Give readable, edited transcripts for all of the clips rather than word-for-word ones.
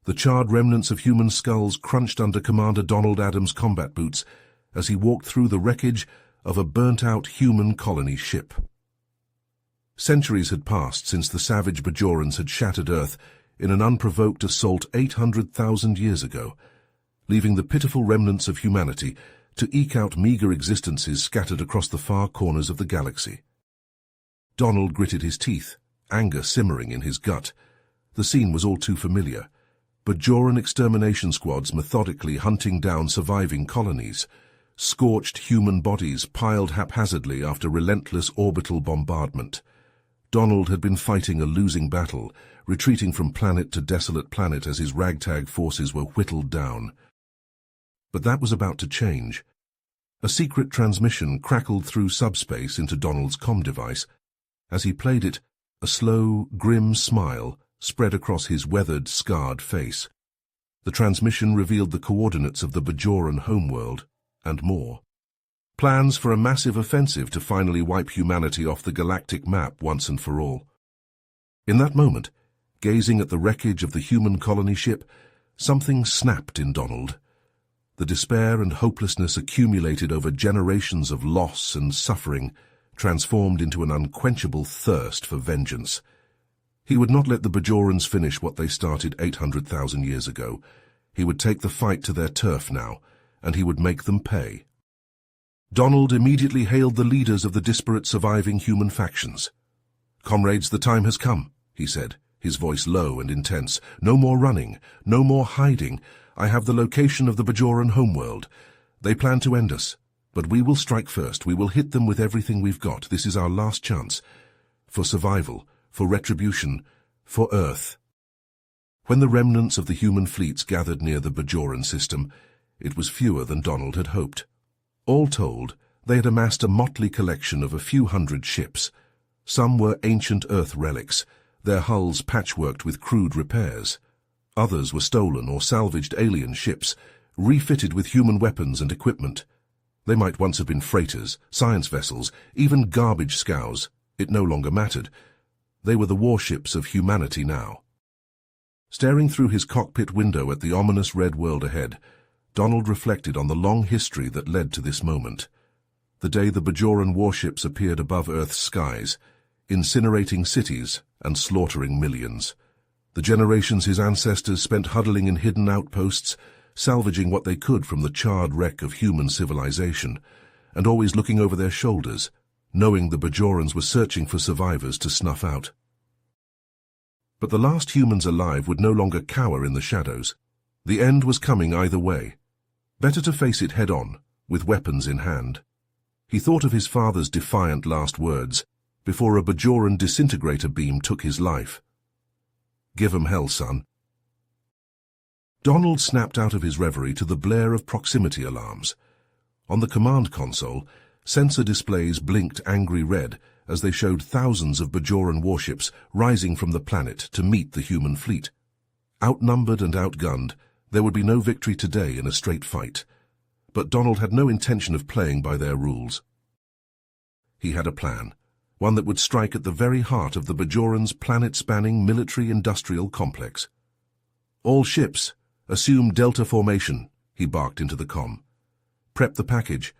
The charred remnants of human skulls crunched under Commander Donald Adams' combat boots as he walked through the wreckage of a burnt-out human colony ship. Centuries had passed since the savage Bajorans had shattered Earth in an unprovoked assault 800,000 years ago, leaving the pitiful remnants of humanity to eke out meager existences scattered across the far corners of the galaxy. Donald gritted his teeth, anger simmering in his gut. The scene was all too familiar. Bajoran extermination squads methodically hunting down surviving colonies, scorched human bodies piled haphazardly after relentless orbital bombardment. Donald had been fighting a losing battle, retreating from planet to desolate planet as his ragtag forces were whittled down. But that was about to change. A secret transmission crackled through subspace into Donald's comm device. As he played it, a slow, grim smile spread across his weathered, scarred face. The transmission revealed the coordinates of the Bajoran homeworld, and more. Plans for a massive offensive to finally wipe humanity off the galactic map once and for all. In that moment, gazing at the wreckage of the human colony ship, something snapped in Donald. The despair and hopelessness accumulated over generations of loss and suffering transformed into an unquenchable thirst for vengeance. He would not let the Bajorans finish what they started 800,000 years ago. He would take the fight to their turf now, and he would make them pay. Donald immediately hailed the leaders of the disparate surviving human factions. "Comrades, the time has come," he said, his voice low and intense. "No more running, no more hiding. I have the location of the Bajoran homeworld. They plan to end us, but we will strike first. We will hit them with everything we've got. This is our last chance. For survival, for retribution, for Earth." When the remnants of the human fleets gathered near the Bajoran system, it was fewer than Donald had hoped. All told, they had amassed a motley collection of a few hundred ships. Some were ancient Earth relics, their hulls patchworked with crude repairs. Others were stolen or salvaged alien ships, refitted with human weapons and equipment. They might once have been freighters, science vessels, even garbage scows. It no longer mattered. They were the warships of humanity now. Staring through his cockpit window at the ominous red world ahead, Donald reflected on the long history that led to this moment. The day the Bajoran warships appeared above Earth's skies, incinerating cities and slaughtering millions. The generations his ancestors spent huddling in hidden outposts, salvaging what they could from the charred wreck of human civilization, and always looking over their shoulders, knowing the Bajorans were searching for survivors to snuff out. But the last humans alive would no longer cower in the shadows. The end was coming either way. Better to face it head-on, with weapons in hand. He thought of his father's defiant last words, before a Bajoran disintegrator beam took his life. "Give 'em hell, son." Donald snapped out of his reverie to the blare of proximity alarms. On the command console, sensor displays blinked angry red as they showed thousands of Bajoran warships rising from the planet to meet the human fleet. Outnumbered and outgunned, there would be no victory today in a straight fight. But Donald had no intention of playing by their rules. He had a plan, one that would strike at the very heart of the Bajorans' planet-spanning military-industrial complex. "All ships, assume Delta formation," he barked into the comm. "Prep the package.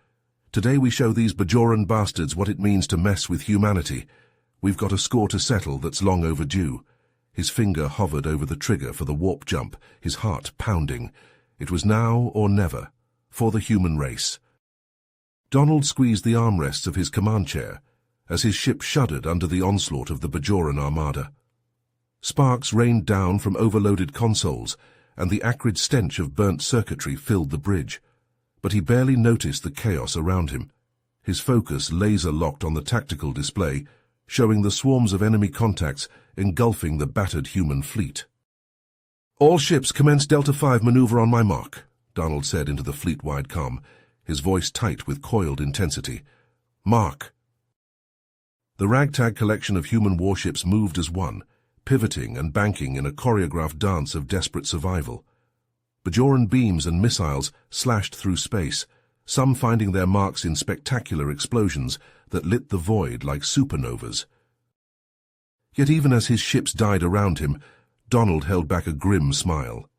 Today we show these Bajoran bastards what it means to mess with humanity. We've got a score to settle that's long overdue." His finger hovered over the trigger for the warp jump, his heart pounding. It was now or never, for the human race. Donald squeezed the armrests of his command chair as his ship shuddered under the onslaught of the Bajoran armada. Sparks rained down from overloaded consoles, and the acrid stench of burnt circuitry filled the bridge. But he barely noticed the chaos around him. His focus laser-locked on the tactical display, showing the swarms of enemy contacts engulfing the battered human fleet. "All ships commence Delta 5 maneuver on my mark," Donald said into the fleet-wide comm, his voice tight with coiled intensity. "Mark." The ragtag collection of human warships moved as one, pivoting and banking in a choreographed dance of desperate survival. Bajoran beams and missiles slashed through space, some finding their marks in spectacular explosions that lit the void like supernovas. Yet even as his ships died around him, Donald held back a grim smile.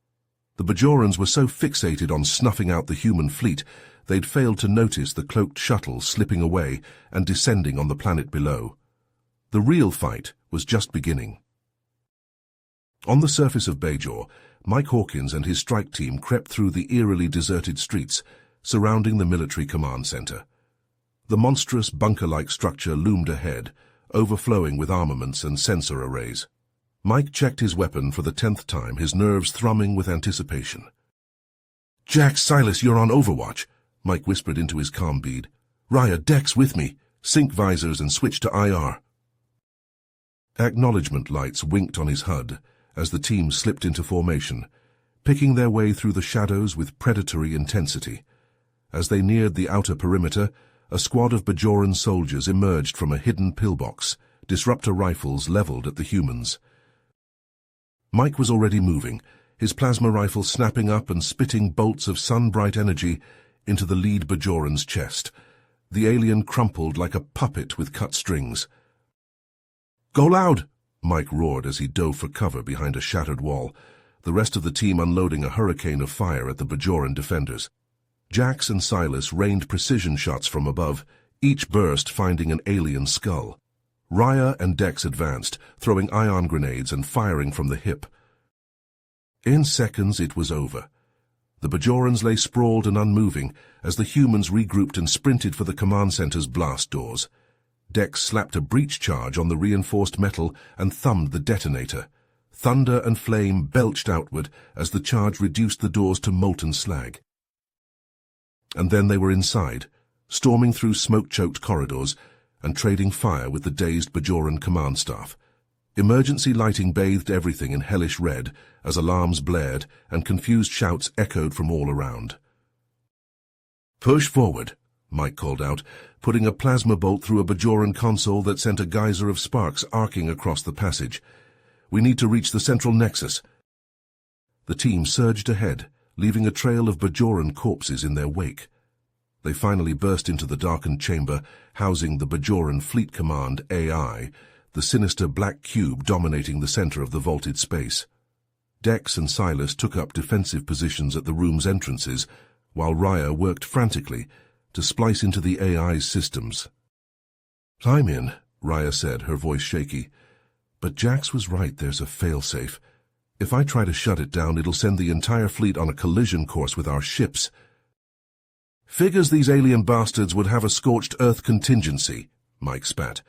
The Bajorans were so fixated on snuffing out the human fleet, they'd failed to notice the cloaked shuttle slipping away and descending on the planet below. The real fight was just beginning. On the surface of Bajor, Mike Hawkins and his strike team crept through the eerily deserted streets surrounding the military command center. The monstrous bunker-like structure loomed ahead, overflowing with armaments and sensor arrays. Mike checked his weapon for the 10th time, his nerves thrumming with anticipation. "Jax, Silas, you're on Overwatch," Mike whispered into his comm bead. "Raya, Dex with me. Sync visors and switch to IR." Acknowledgement lights winked on his HUD as the team slipped into formation, picking their way through the shadows with predatory intensity. As they neared the outer perimeter, a squad of Bajoran soldiers emerged from a hidden pillbox, disruptor rifles leveled at the humans. Mike was already moving, his plasma rifle snapping up and spitting bolts of sun-bright energy into the lead Bajoran's chest. The alien crumpled like a puppet with cut strings. "Go loud!" Mike roared as he dove for cover behind a shattered wall, the rest of the team unloading a hurricane of fire at the Bajoran defenders. Jax and Silas rained precision shots from above, each burst finding an alien skull. Raya and Dex advanced, throwing ion grenades and firing from the hip. In seconds it was over. The Bajorans lay sprawled and unmoving as the humans regrouped and sprinted for the command center's blast doors. Dex slapped a breach charge on the reinforced metal and thumbed the detonator. Thunder and flame belched outward as the charge reduced the doors to molten slag. And then they were inside, storming through smoke-choked corridors and trading fire with the dazed Bajoran command staff. Emergency lighting bathed everything in hellish red as alarms blared and confused shouts echoed from all around. "Push forward," Mike called out, putting a plasma bolt through a Bajoran console that sent a geyser of sparks arcing across the passage. "We need to reach the central nexus." The team surged ahead, leaving a trail of Bajoran corpses in their wake. They finally burst into the darkened chamber, housing the Bajoran Fleet Command AI, the sinister black cube dominating the center of the vaulted space. Dex and Silas took up defensive positions at the room's entrances, while Raya worked frantically to splice into the AI's systems. "I'm in," Raya said, her voice shaky. "But Jax was right, there's a failsafe. If I try to shut it down, it'll send the entire fleet on a collision course with our ships." "Figures these alien bastards would have a scorched earth contingency," Mike spat.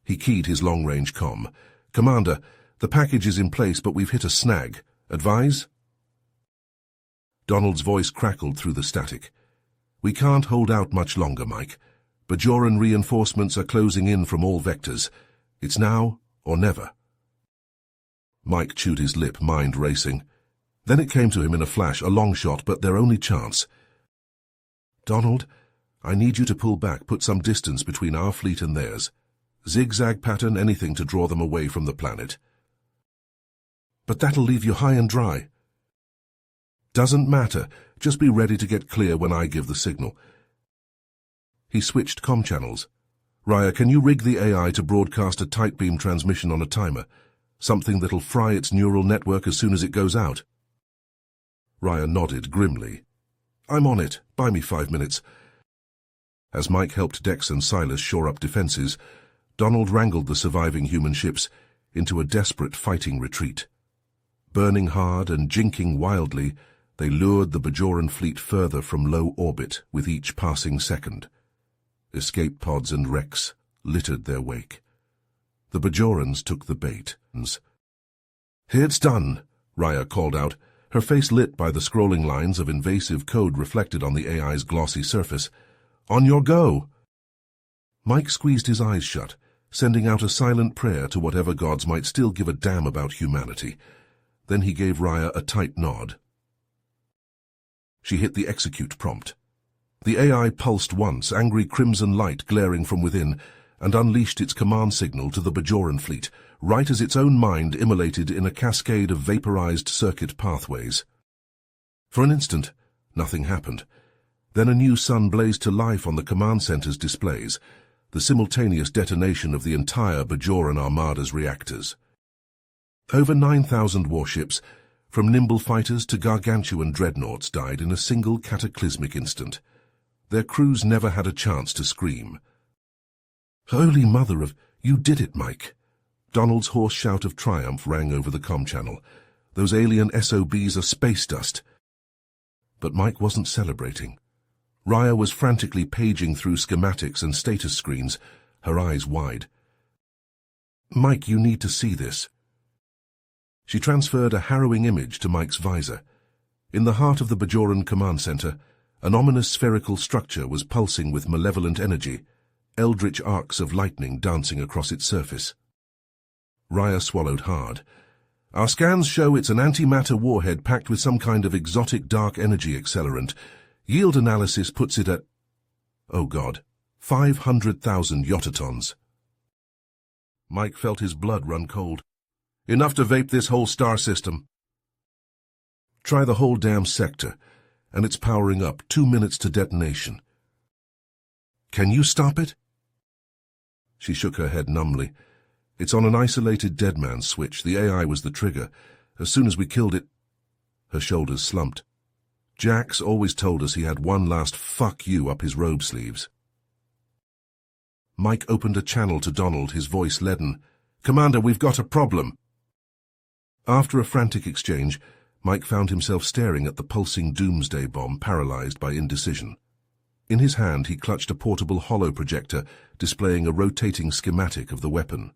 He keyed his long-range comm. "Commander, the package is in place, but we've hit a snag. Advise?" Donald's voice crackled through the static. "We can't hold out much longer, Mike. Bajoran reinforcements are closing in from all vectors. It's now or never." Mike chewed his lip, mind racing. Then it came to him in a flash, a long shot, but their only chance. "Donald, I need you to pull back, put some distance between our fleet and theirs. Zigzag pattern, anything to draw them away from the planet." "But that'll leave you high and dry." "Doesn't matter. Just be ready to get clear when I give the signal." He switched comm channels. "Raya, can you rig the AI to broadcast a tight beam transmission on a timer? Something that'll fry its neural network as soon as it goes out?" Raya nodded grimly. "I'm on it. Buy me 5 minutes." As Mike helped Dex and Silas shore up defenses, Donald wrangled the surviving human ships into a desperate fighting retreat. Burning hard and jinking wildly, they lured the Bajoran fleet further from low orbit with each passing second. Escape pods and wrecks littered their wake. The Bajorans took the bait. "It's done," Raya called out, her face lit by the scrolling lines of invasive code reflected on the AI's glossy surface. "On your go!" Mike squeezed his eyes shut, sending out a silent prayer to whatever gods might still give a damn about humanity. Then he gave Raya a tight nod. She hit the execute prompt. The AI pulsed once, angry crimson light glaring from within, and unleashed its command signal to the Bajoran fleet, right as its own mind immolated in a cascade of vaporized circuit pathways. For an instant, nothing happened. Then a new sun blazed to life on the command center's displays, the simultaneous detonation of the entire Bajoran Armada's reactors. Over 9,000 warships, From nimble fighters to gargantuan dreadnoughts died in a single cataclysmic instant. Their crews never had a chance to scream. "Holy mother of... You did it, Mike!" Donald's hoarse shout of triumph rang over the comm channel. "Those alien SOBs are space dust." But Mike wasn't celebrating. Raya was frantically paging through schematics and status screens, her eyes wide. "Mike, you need to see this." She transferred a harrowing image to Mike's visor. In the heart of the Bajoran command center, an ominous spherical structure was pulsing with malevolent energy, eldritch arcs of lightning dancing across its surface. Raya swallowed hard. "Our scans show it's an antimatter warhead packed with some kind of exotic dark energy accelerant. Yield analysis puts it at... oh God, 500,000 yotatons." Mike felt his blood run cold. "Enough to vape this whole star system." "Try the whole damn sector, and it's powering up, 2 minutes to detonation." "Can you stop it?" She shook her head numbly. "It's on an isolated dead man's switch. The AI was the trigger. As soon as we killed it..." Her shoulders slumped. "Jax always told us he had one last fuck you up his robe sleeves." Mike opened a channel to Donald, his voice leaden. "Commander, we've got a problem." After a frantic exchange, Mike found himself staring at the pulsing doomsday bomb, paralyzed by indecision. In his hand, he clutched a portable hollow projector displaying a rotating schematic of the weapon.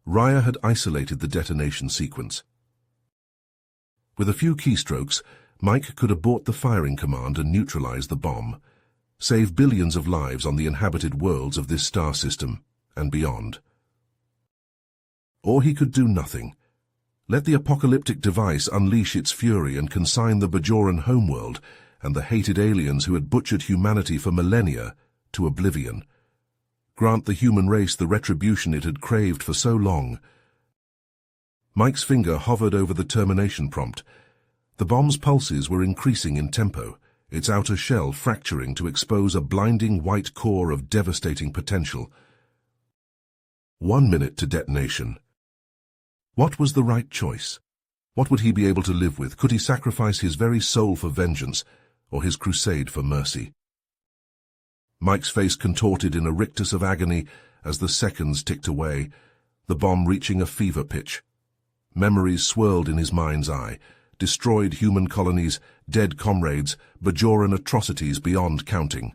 Raya had isolated the detonation sequence. With a few keystrokes, Mike could abort the firing command and neutralize the bomb, save billions of lives on the inhabited worlds of this star system and beyond. Or he could do nothing. Let the apocalyptic device unleash its fury and consign the Bajoran homeworld and the hated aliens who had butchered humanity for millennia to oblivion. Grant the human race the retribution it had craved for so long. Mike's finger hovered over the termination prompt. The bomb's pulses were increasing in tempo, its outer shell fracturing to expose a blinding white core of devastating potential. 1 minute to detonation. What was the right choice? What would he be able to live with? Could he sacrifice his very soul for vengeance, or his crusade for mercy? Mike's face contorted in a rictus of agony as the seconds ticked away, the bomb reaching a fever pitch. Memories swirled in his mind's eye. Destroyed human colonies, dead comrades, Bajoran atrocities beyond counting.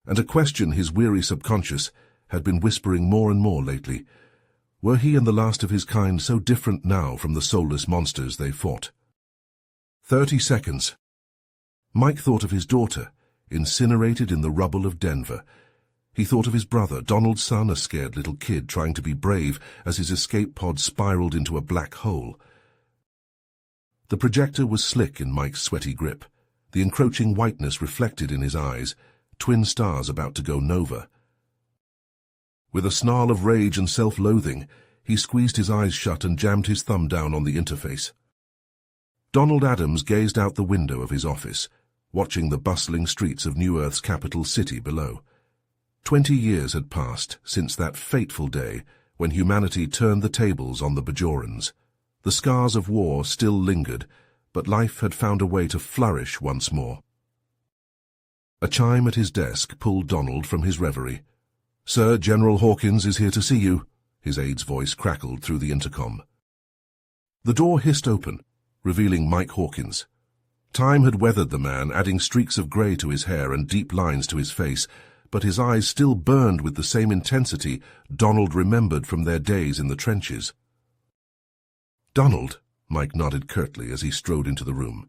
And a question his weary subconscious had been whispering more and more lately. Were he and the last of his kind so different now from the soulless monsters they fought? 30 seconds. Mike thought of his daughter, incinerated in the rubble of Denver. He thought of his brother, Donald's son, a scared little kid trying to be brave as his escape pod spiraled into a black hole. The projector was slick in Mike's sweaty grip, the encroaching whiteness reflected in his eyes, twin stars about to go nova. With a snarl of rage and self-loathing, he squeezed his eyes shut and jammed his thumb down on the interface. Donald Adams gazed out the window of his office, watching the bustling streets of New Earth's capital city below. 20 years had passed since that fateful day when humanity turned the tables on the Bajorans. The scars of war still lingered, but life had found a way to flourish once more. A chime at his desk pulled Donald from his reverie. "Sir, General Hawkins is here to see you," his aide's voice crackled through the intercom. The door hissed open, revealing Mike Hawkins. Time had weathered the man, adding streaks of grey to his hair and deep lines to his face, but his eyes still burned with the same intensity Donald remembered from their days in the trenches. "Donald," Mike nodded curtly as he strode into the room.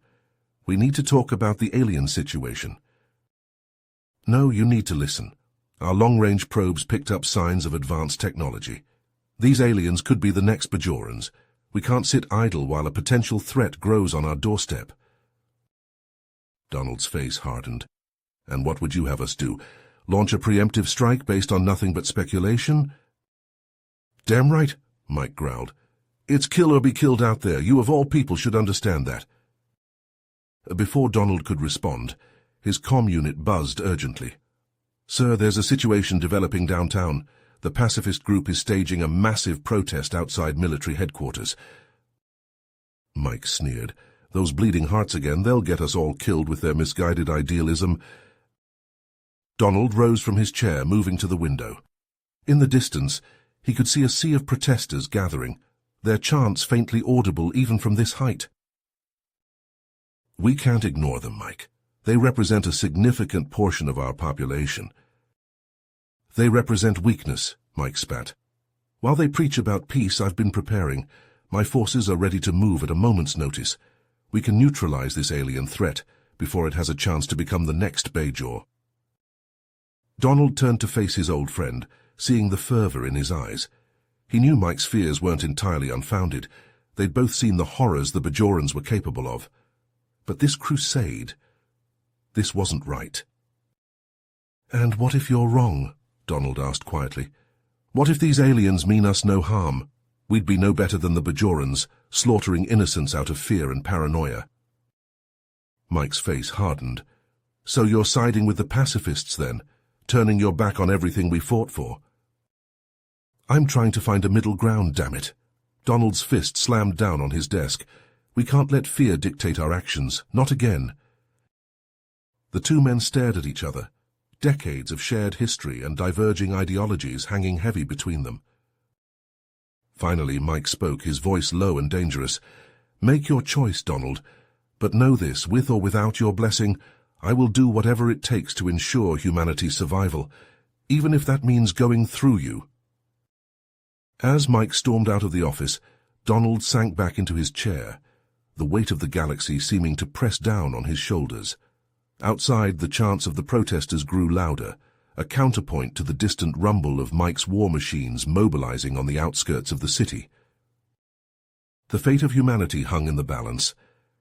"We need to talk about the alien situation." "No, you need to listen. Our long-range probes picked up signs of advanced technology. These aliens could be the next Bajorans. We can't sit idle while a potential threat grows on our doorstep." Donald's face hardened. "And what would you have us do? Launch a preemptive strike based on nothing but speculation?" "Damn right," Mike growled. "It's kill or be killed out there. You of all people should understand that." Before Donald could respond, his comm unit buzzed urgently. "Sir, there's a situation developing downtown. The pacifist group is staging a massive protest outside military headquarters." Mike sneered. "Those bleeding hearts again, they'll get us all killed with their misguided idealism." Donald rose from his chair, moving to the window. In the distance, he could see a sea of protesters gathering, their chants faintly audible even from this height. "We can't ignore them, Mike. They represent a significant portion of our population." "They represent weakness," Mike spat. "While they preach about peace, I've been preparing. My forces are ready to move at a moment's notice. We can neutralize this alien threat before it has a chance to become the next Bajor." Donald turned to face his old friend, seeing the fervor in his eyes. He knew Mike's fears weren't entirely unfounded. They'd both seen the horrors the Bajorans were capable of. But this crusade, this wasn't right. "And what if you're wrong?" Donald asked quietly. "What if these aliens mean us no harm? We'd be no better than the Bajorans, slaughtering innocents out of fear and paranoia." Mike's face hardened. "So you're siding with the pacifists, then? Turning your back on everything we fought for?" "I'm trying to find a middle ground, damn it." Donald's fist slammed down on his desk. "We can't let fear dictate our actions, not again." The two men stared at each other, decades of shared history and diverging ideologies hanging heavy between them. Finally, Mike spoke, his voice low and dangerous. "Make your choice, Donald, but know this, with or without your blessing, I will do whatever it takes to ensure humanity's survival, even if that means going through you." As Mike stormed out of the office, Donald sank back into his chair, the weight of the galaxy seeming to press down on his shoulders. Outside, the chants of the protesters grew louder, a counterpoint to the distant rumble of Mike's war machines mobilizing on the outskirts of the city. The fate of humanity hung in the balance,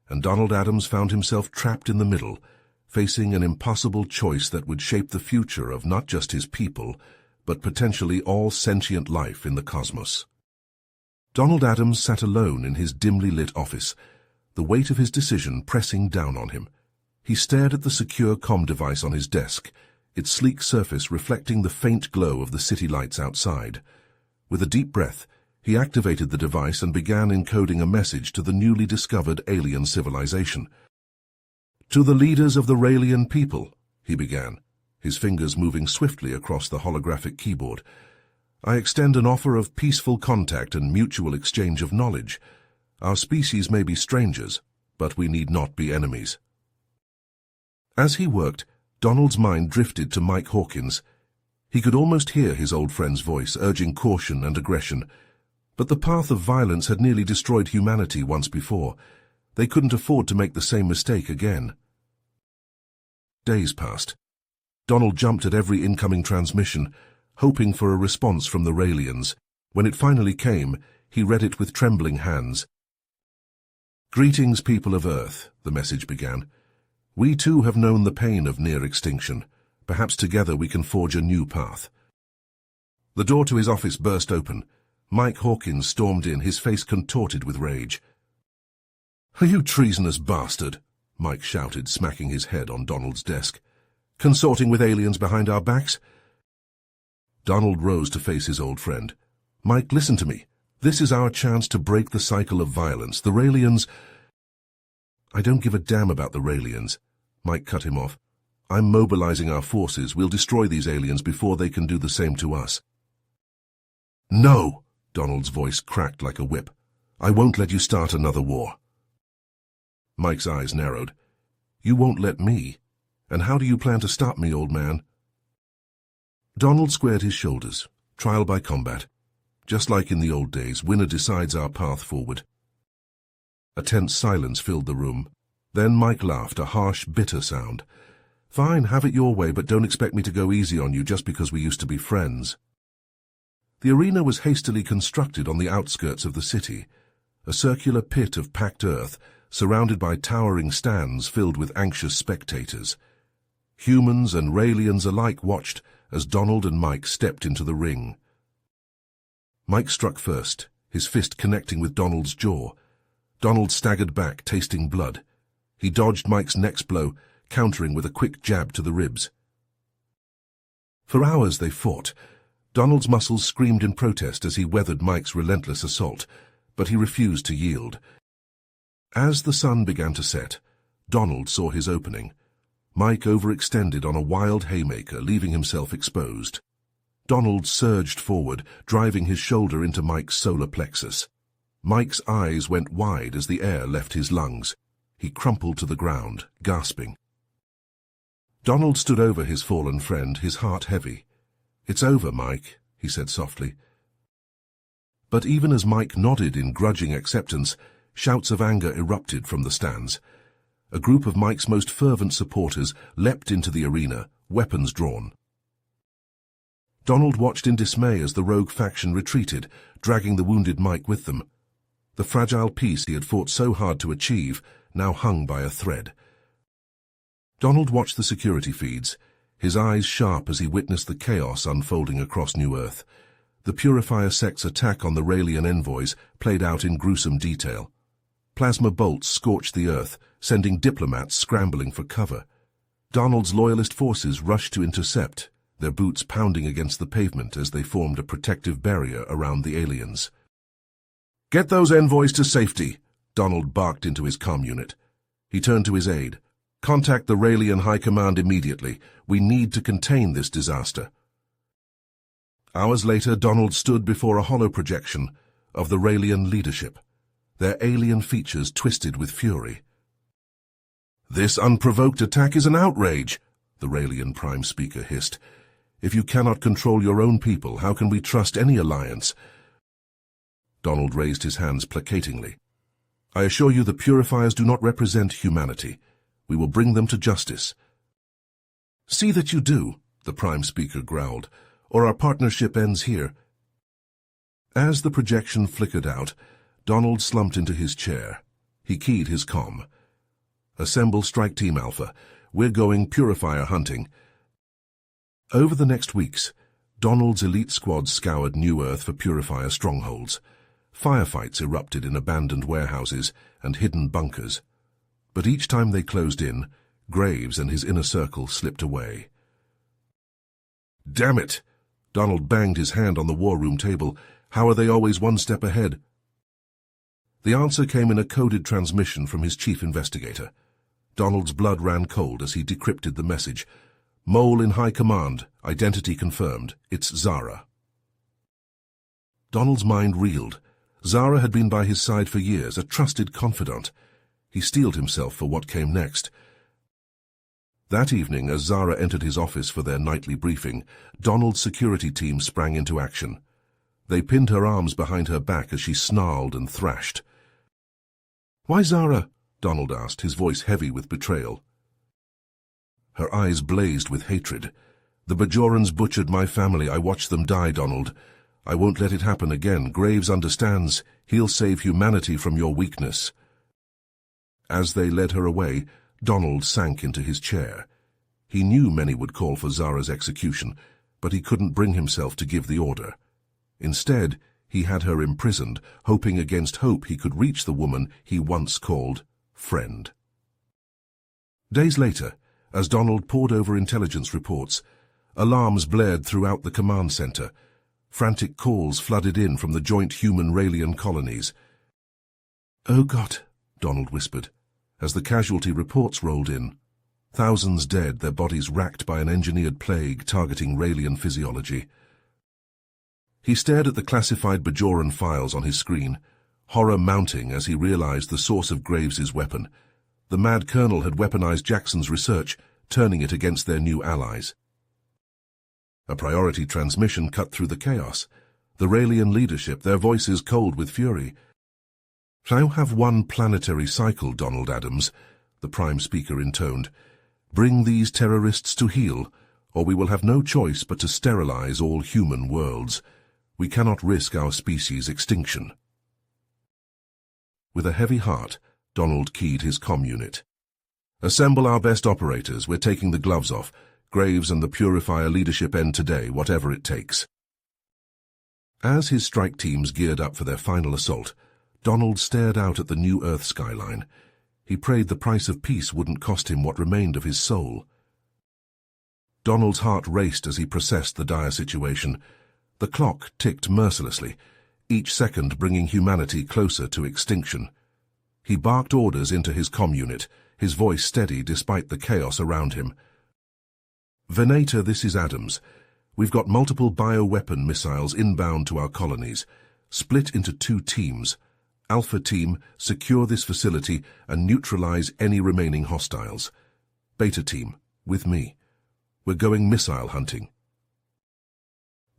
and Donald Adams found himself trapped in the middle, facing an impossible choice that would shape the future of not just his people, but potentially all sentient life in the cosmos. Donald Adams sat alone in his dimly lit office, the weight of his decision pressing down on him. He stared at the secure comm device on his desk, its sleek surface reflecting the faint glow of the city lights outside. With a deep breath, he activated the device and began encoding a message to the newly discovered alien civilization. "To the leaders of the Raelian people," he began, his fingers moving swiftly across the holographic keyboard, "I extend an offer of peaceful contact and mutual exchange of knowledge. Our species may be strangers, but we need not be enemies." As he worked, Donald's mind drifted to Mike Hawkins. He could almost hear his old friend's voice, urging caution and aggression. But the path of violence had nearly destroyed humanity once before. They couldn't afford to make the same mistake again. Days passed. Donald jumped at every incoming transmission, hoping for a response from the Raelians. When it finally came, he read it with trembling hands. "Greetings, people of Earth," the message began. "We too have known the pain of near extinction. Perhaps together we can forge a new path." The door to his office burst open. Mike Hawkins stormed in, his face contorted with rage. "Are you treasonous bastard?" Mike shouted, smacking his head on Donald's desk. "Consorting with aliens behind our backs?" Donald rose to face his old friend. "Mike, listen to me. This is our chance to break the cycle of violence. The Raelians—" "I don't give a damn about the Raelians," Mike cut him off. "I'm mobilizing our forces. We'll destroy these aliens before they can do the same to us." "No!" Donald's voice cracked like a whip. "I won't let you start another war." Mike's eyes narrowed. "You won't let me? And how do you plan to stop me, old man?" Donald squared his shoulders. Trial by combat. Just like in the old days, winner decides our path forward. A tense silence filled the room. Then Mike laughed, a harsh, bitter sound. "Fine, have it your way, but don't expect me to go easy on you just because we used to be friends." The arena was hastily constructed on the outskirts of the city, a circular pit of packed earth, surrounded by towering stands filled with anxious spectators. Humans and Raelians alike watched as Donald and Mike stepped into the ring. Mike struck first, his fist connecting with Donald's jaw. Donald staggered back, tasting blood. He dodged Mike's next blow, countering with a quick jab to the ribs. For hours they fought. Donald's muscles screamed in protest as he weathered Mike's relentless assault, but he refused to yield. As the sun began to set, Donald saw his opening. Mike overextended on a wild haymaker, leaving himself exposed. Donald surged forward, driving his shoulder into Mike's solar plexus. Mike's eyes went wide as the air left his lungs. He crumpled to the ground, gasping. Donald stood over his fallen friend, his heart heavy. "It's over, Mike," he said softly. But even as Mike nodded in grudging acceptance, shouts of anger erupted from the stands. A group of Mike's most fervent supporters leapt into the arena, weapons drawn. Donald watched in dismay as the rogue faction retreated, dragging the wounded Mike with them. The fragile peace he had fought so hard to achieve now hung by a thread. Donald watched the security feeds, his eyes sharp as he witnessed the chaos unfolding across New Earth. The Purifier sect's attack on the Raelian envoys played out in gruesome detail. Plasma bolts scorched the Earth, sending diplomats scrambling for cover. Donald's loyalist forces rushed to intercept, their boots pounding against the pavement as they formed a protective barrier around the aliens. "Get those envoys to safety," Donald barked into his comm unit. He turned to his aide. "Contact the Raelian High Command immediately. We need to contain this disaster." Hours later, Donald stood before a hollow projection of the Raelian leadership, their alien features twisted with fury. "This unprovoked attack is an outrage," the Raelian Prime Speaker hissed. "If you cannot control your own people, how can we trust any alliance?" Donald raised his hands placatingly. "I assure you the Purifiers do not represent humanity. We will bring them to justice." "See that you do," the Prime Speaker growled, "or our partnership ends here." As the projection flickered out, Donald slumped into his chair. He keyed his comm. "Assemble Strike Team Alpha. We're going Purifier hunting." Over the next weeks, Donald's elite squad scoured New Earth for Purifier strongholds. Firefights erupted in abandoned warehouses and hidden bunkers. But each time they closed in, Graves and his inner circle slipped away. "Damn it!" Donald banged his hand on the war room table. "How are they always one step ahead?" The answer came in a coded transmission from his chief investigator. Donald's blood ran cold as he decrypted the message. "Mole in high command. Identity confirmed. It's Zara." Donald's mind reeled. Zara had been by his side for years, a trusted confidant. He steeled himself for what came next. That evening, as Zara entered his office for their nightly briefing, Donald's security team sprang into action. They pinned her arms behind her back as she snarled and thrashed. "Why, Zara?" Donald asked, his voice heavy with betrayal. Her eyes blazed with hatred. "The Bajorans butchered my family. I watched them die, Donald. I won't let it happen again. Graves understands. He'll save humanity from your weakness." As they led her away, Donald sank into his chair. He knew many would call for Zara's execution, but he couldn't bring himself to give the order. Instead, he had her imprisoned, hoping against hope he could reach the woman he once called friend. Days later, as Donald pored over intelligence reports, alarms blared throughout the command center. Frantic calls flooded in from the joint human-Raelian colonies. "Oh, God," Donald whispered, as the casualty reports rolled in. Thousands dead, their bodies racked by an engineered plague targeting Raelian physiology. He stared at the classified Bajoran files on his screen, horror mounting as he realized the source of Graves's weapon. The Mad Colonel had weaponized Jackson's research, turning it against their new allies. A priority transmission cut through the chaos. The Raelian leadership, their voices cold with fury. "You have one planetary cycle, Donald Adams," the Prime Speaker intoned. "Bring these terrorists to heel, or we will have no choice but to sterilize all human worlds. We cannot risk our species' extinction." With a heavy heart, Donald keyed his comm unit. "Assemble our best operators. We're taking the gloves off. Graves and the Purifier leadership end today, whatever it takes." As his strike teams geared up for their final assault, Donald stared out at the New Earth skyline. He prayed the price of peace wouldn't cost him what remained of his soul. Donald's heart raced as he processed the dire situation. The clock ticked mercilessly, each second bringing humanity closer to extinction. He barked orders into his comm unit, his voice steady despite the chaos around him. "Venator, this is Adams. We've got multiple bioweapon missiles inbound to our colonies, split into 2 teams. Alpha Team, secure this facility and neutralize any remaining hostiles. Beta Team, with me. We're going missile hunting."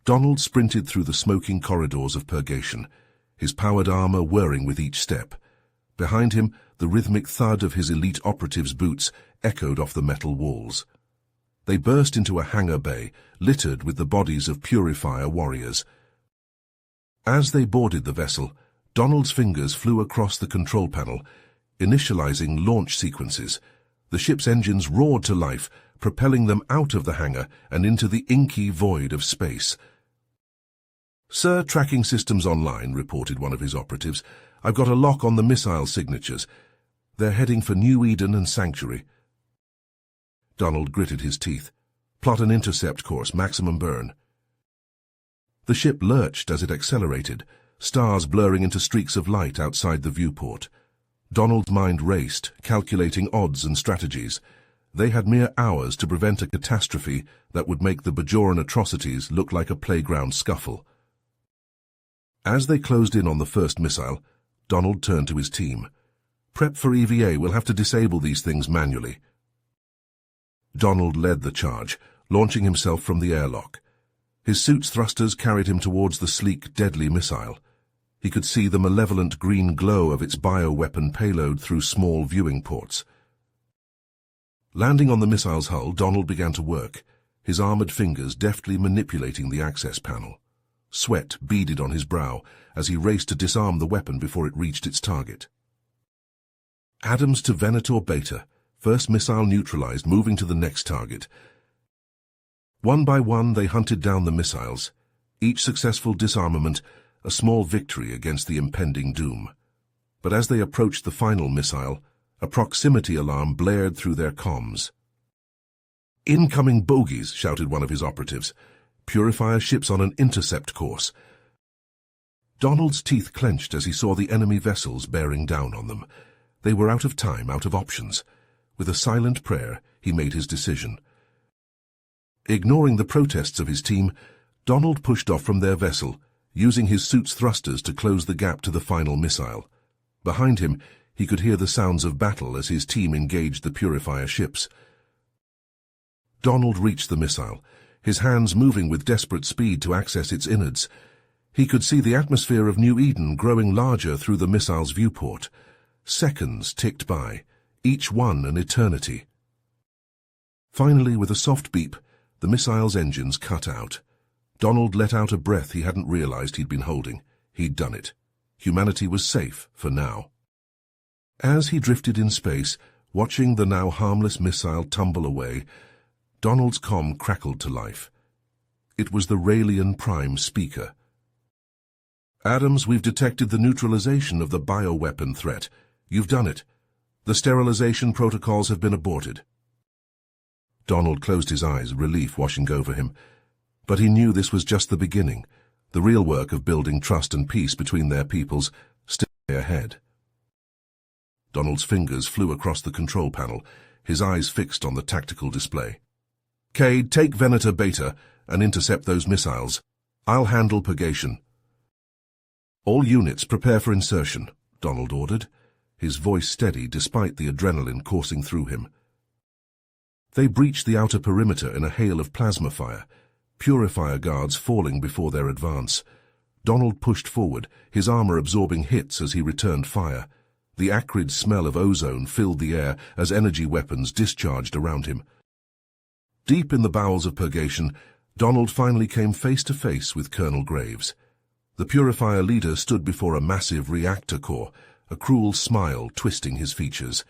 Donald sprinted through the smoking corridors of purgation, his powered armor whirring with each step. Behind him, the rhythmic thud of his elite operatives' boots echoed off the metal walls. They burst into a hangar bay, littered with the bodies of Purifier warriors. As they boarded the vessel, Donald's fingers flew across the control panel, initializing launch sequences. The ship's engines roared to life, propelling them out of the hangar and into the inky void of space. "Sir, tracking systems online," reported one of his operatives. "I've got a lock on the missile signatures. They're heading for New Eden and Sanctuary." Donald gritted his teeth. "Plot an intercept course, maximum burn." The ship lurched as it accelerated, stars blurring into streaks of light outside the viewport. Donald's mind raced, calculating odds and strategies. They had mere hours to prevent a catastrophe that would make the Bajoran atrocities look like a playground scuffle. As they closed in on the first missile, Donald turned to his team. "Prep for EVA, we'll have to disable these things manually." Donald led the charge, launching himself from the airlock. His suit's thrusters carried him towards the sleek, deadly missile. He could see the malevolent green glow of its bioweapon payload through small viewing ports. Landing on the missile's hull, Donald began to work, his armored fingers deftly manipulating the access panel. Sweat beaded on his brow as he raced to disarm the weapon before it reached its target. Adams to Venator Beta, first missile neutralized, moving to the next target. One by one they hunted down the missiles, each successful disarmament a small victory against the impending doom. But as they approached the final missile, a proximity alarm blared through their comms. "Incoming bogies," shouted one of his operatives. "Purifier ships on an intercept course." Donald's teeth clenched as he saw the enemy vessels bearing down on them. They were out of time, out of options. With a silent prayer, he made his decision. Ignoring the protests of his team, Donald pushed off from their vessel, using his suit's thrusters to close the gap to the final missile. Behind him, he could hear the sounds of battle as his team engaged the Purifier ships. Donald reached the missile, his hands moving with desperate speed to access its innards. He could see the atmosphere of New Eden growing larger through the missile's viewport. Seconds ticked by, each one an eternity. Finally, with a soft beep, the missile's engines cut out. Donald let out a breath he hadn't realized he'd been holding. He'd done it. Humanity was safe, for now. As he drifted in space, watching the now harmless missile tumble away, Donald's comm crackled to life. It was the Raelian Prime speaker. "Adams, we've detected the neutralization of the bioweapon threat. You've done it. The sterilization protocols have been aborted." Donald closed his eyes, relief washing over him. But he knew this was just the beginning. The real work of building trust and peace between their peoples still lay ahead. Donald's fingers flew across the control panel, his eyes fixed on the tactical display. "Cade, take Venator Beta and intercept those missiles. I'll handle purgation." "All units prepare for insertion," Donald ordered, his voice steady despite the adrenaline coursing through him. They breached the outer perimeter in a hail of plasma fire, Purifier guards falling before their advance. Donald pushed forward, his armor absorbing hits as he returned fire. The acrid smell of ozone filled the air as energy weapons discharged around him. Deep in the bowels of purgation, Donald finally came face to face with Colonel Graves. The Purifier leader stood before a massive reactor core, a cruel smile twisting his features.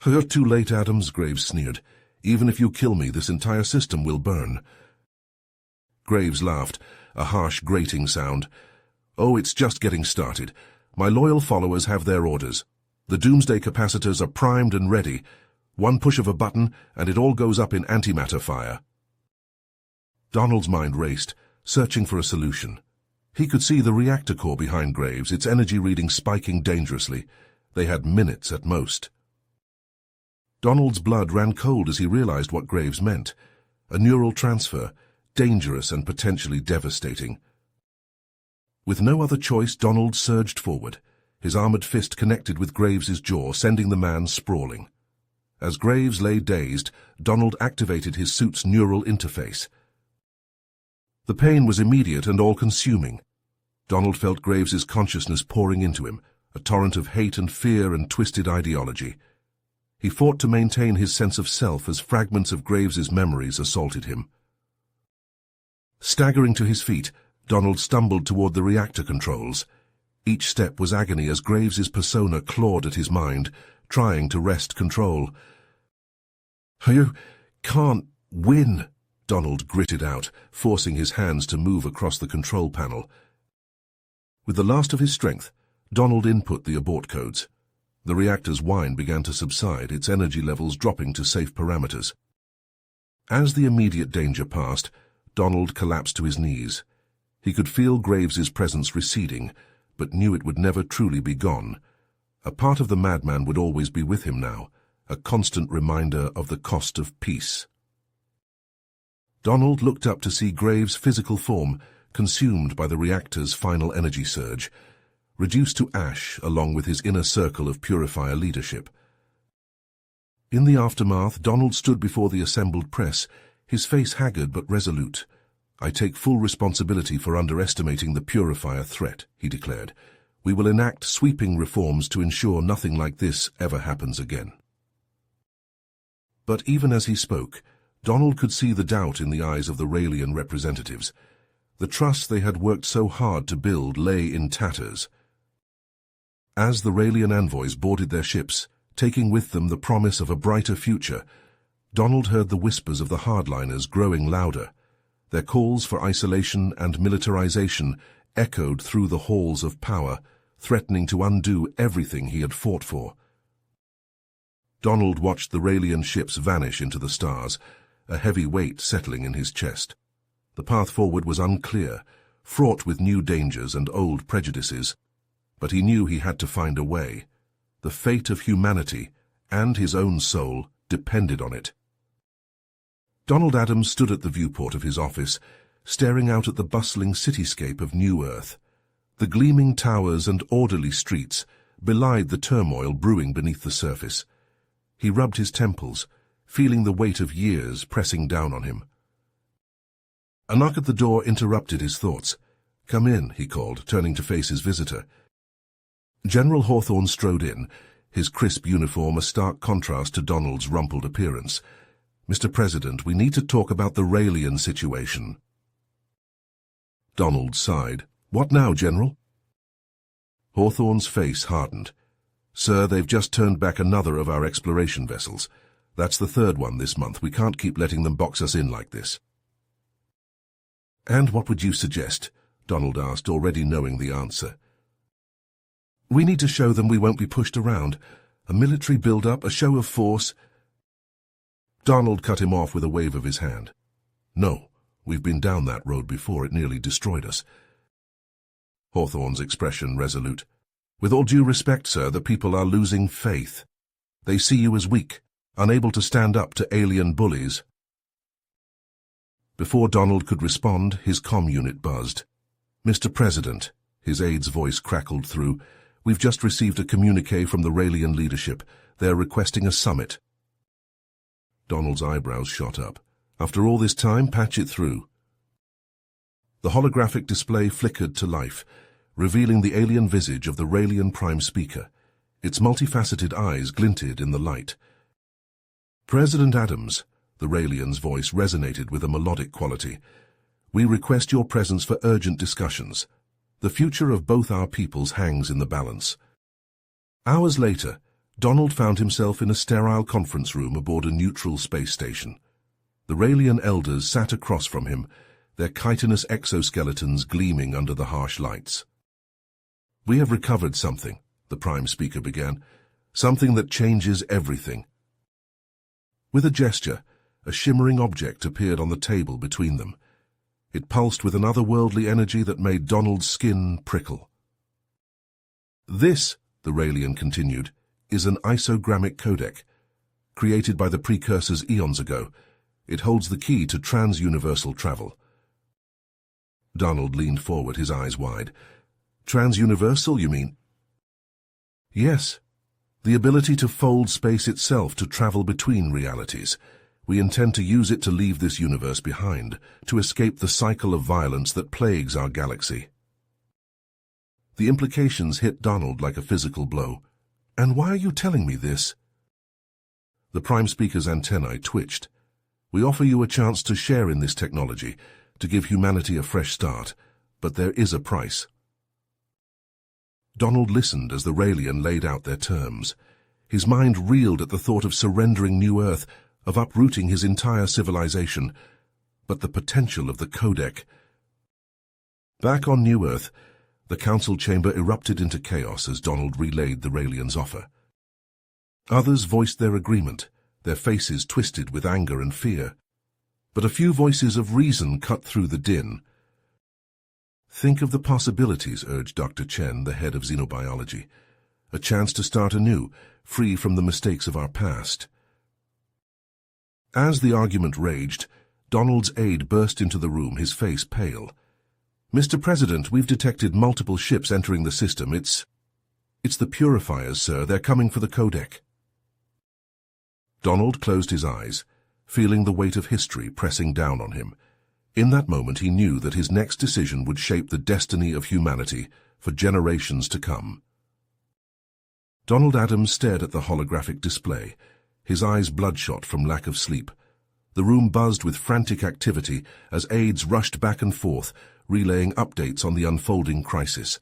"You're too late, Adams," Graves sneered. "Even if you kill me, this entire system will burn." Graves laughed, a harsh grating sound. "Oh, it's just getting started. My loyal followers have their orders. The doomsday capacitors are primed and ready. One push of a button, and it all goes up in antimatter fire." Donald's mind raced, searching for a solution. He could see the reactor core behind Graves, its energy reading spiking dangerously. They had minutes at most. Donald's blood ran cold as he realized what Graves meant. A neural transfer, dangerous and potentially devastating. With no other choice, Donald surged forward. His armored fist connected with Graves's jaw, sending the man sprawling. As Graves lay dazed, Donald activated his suit's neural interface. The pain was immediate and all-consuming. Donald felt Graves's consciousness pouring into him, a torrent of hate and fear and twisted ideology. He fought to maintain his sense of self as fragments of Graves's memories assaulted him. Staggering to his feet, Donald stumbled toward the reactor controls. Each step was agony as Graves's persona clawed at his mind, trying to wrest control. "You can't win," Donald gritted out, forcing his hands to move across the control panel. With the last of his strength, Donald input the abort codes. The reactor's whine began to subside, its energy levels dropping to safe parameters. As the immediate danger passed, Donald collapsed to his knees. He could feel Graves's presence receding, but knew it would never truly be gone. A part of the madman would always be with him now, a constant reminder of the cost of peace. Donald looked up to see Graves' physical form consumed by the reactor's final energy surge, reduced to ash along with his inner circle of Purifier leadership. In the aftermath, Donald stood before the assembled press, his face haggard but resolute. "I take full responsibility for underestimating the Purifier threat," he declared. "We will enact sweeping reforms to ensure nothing like this ever happens again." But even as he spoke, Donald could see the doubt in the eyes of the Raelian representatives. The trust they had worked so hard to build lay in tatters. As the Raelian envoys boarded their ships, taking with them the promise of a brighter future, Donald heard the whispers of the hardliners growing louder. Their calls for isolation and militarization echoed through the halls of power, threatening to undo everything he had fought for. Donald watched the Raelian ships vanish into the stars, a heavy weight settling in his chest. The path forward was unclear, fraught with new dangers and old prejudices, but he knew he had to find a way. The fate of humanity, and his own soul, depended on it. Donald Adams stood at the viewport of his office, staring out at the bustling cityscape of New Earth. The gleaming towers and orderly streets belied the turmoil brewing beneath the surface. He rubbed his temples, feeling the weight of years pressing down on him. A knock at the door interrupted his thoughts. "Come in," he called, turning to face his visitor. General Hawthorne strode in, his crisp uniform a stark contrast to Donald's rumpled appearance. "Mr. President, we need to talk about the Raelian situation." Donald sighed. "What now, General?" Hawthorne's face hardened. "Sir, they've just turned back another of our exploration vessels. That's the third one this month. We can't keep letting them box us in like this." "And what would you suggest?" Donald asked, already knowing the answer. "We need to show them we won't be pushed around. A military build-up, a show of force." Donald cut him off with a wave of his hand. "No, we've been down that road before. It nearly destroyed us." Hawthorne's expression resolute. "With all due respect, sir, the people are losing faith. They see you as weak, unable to stand up to alien bullies." Before Donald could respond, his comm unit buzzed. "Mr. President," his aide's voice crackled through, "we've just received a communique from the Raelian leadership. They're requesting a summit." Donald's eyebrows shot up. "After all this time, patch it through." The holographic display flickered to life, revealing the alien visage of the Raelian Prime Speaker. Its multifaceted eyes glinted in the light. "President Adams," the Raelian's voice resonated with a melodic quality, "we request your presence for urgent discussions. The future of both our peoples hangs in the balance." Hours later, Donald found himself in a sterile conference room aboard a neutral space station. The Raelian elders sat across from him, their chitinous exoskeletons gleaming under the harsh lights. "We have recovered something," the Prime Speaker began, "something that changes everything." With a gesture, a shimmering object appeared on the table between them. It pulsed with an otherworldly energy that made Donald's skin prickle. "This," the Raelian continued, is an isogrammic codec. Created by the precursors eons ago, it holds the key to trans-universal travel. Donald leaned forward, his eyes wide. Trans-universal, you mean? Yes. The ability to fold space itself to travel between realities. We intend to use it to leave this universe behind, to escape the cycle of violence that plagues our galaxy. The implications hit Donald like a physical blow. And why are you telling me this? The Prime Speaker's antennae twitched. We offer you a chance to share in this technology, to give humanity a fresh start, but there is a price. Donald listened as the Raelian laid out their terms. His mind reeled at the thought of surrendering New Earth, of uprooting his entire civilization, but the potential of the codec. Back on New Earth, the council chamber erupted into chaos as Donald relayed the Raelian's offer. Others voiced their agreement, their faces twisted with anger and fear. But a few voices of reason cut through the din. Think of the possibilities, urged Dr. Chen, the head of xenobiology. A chance to start anew, free from the mistakes of our past. As the argument raged, Donald's aide burst into the room, his face pale. Mr. President, we've detected multiple ships entering the system. It's the purifiers, sir. They're coming for the codec. Donald closed his eyes, feeling the weight of history pressing down on him. In that moment he knew that his next decision would shape the destiny of humanity for generations to come. Donald Adams stared at the holographic display, his eyes bloodshot from lack of sleep. The room buzzed with frantic activity as aides rushed back and forth, relaying updates on the unfolding crisis.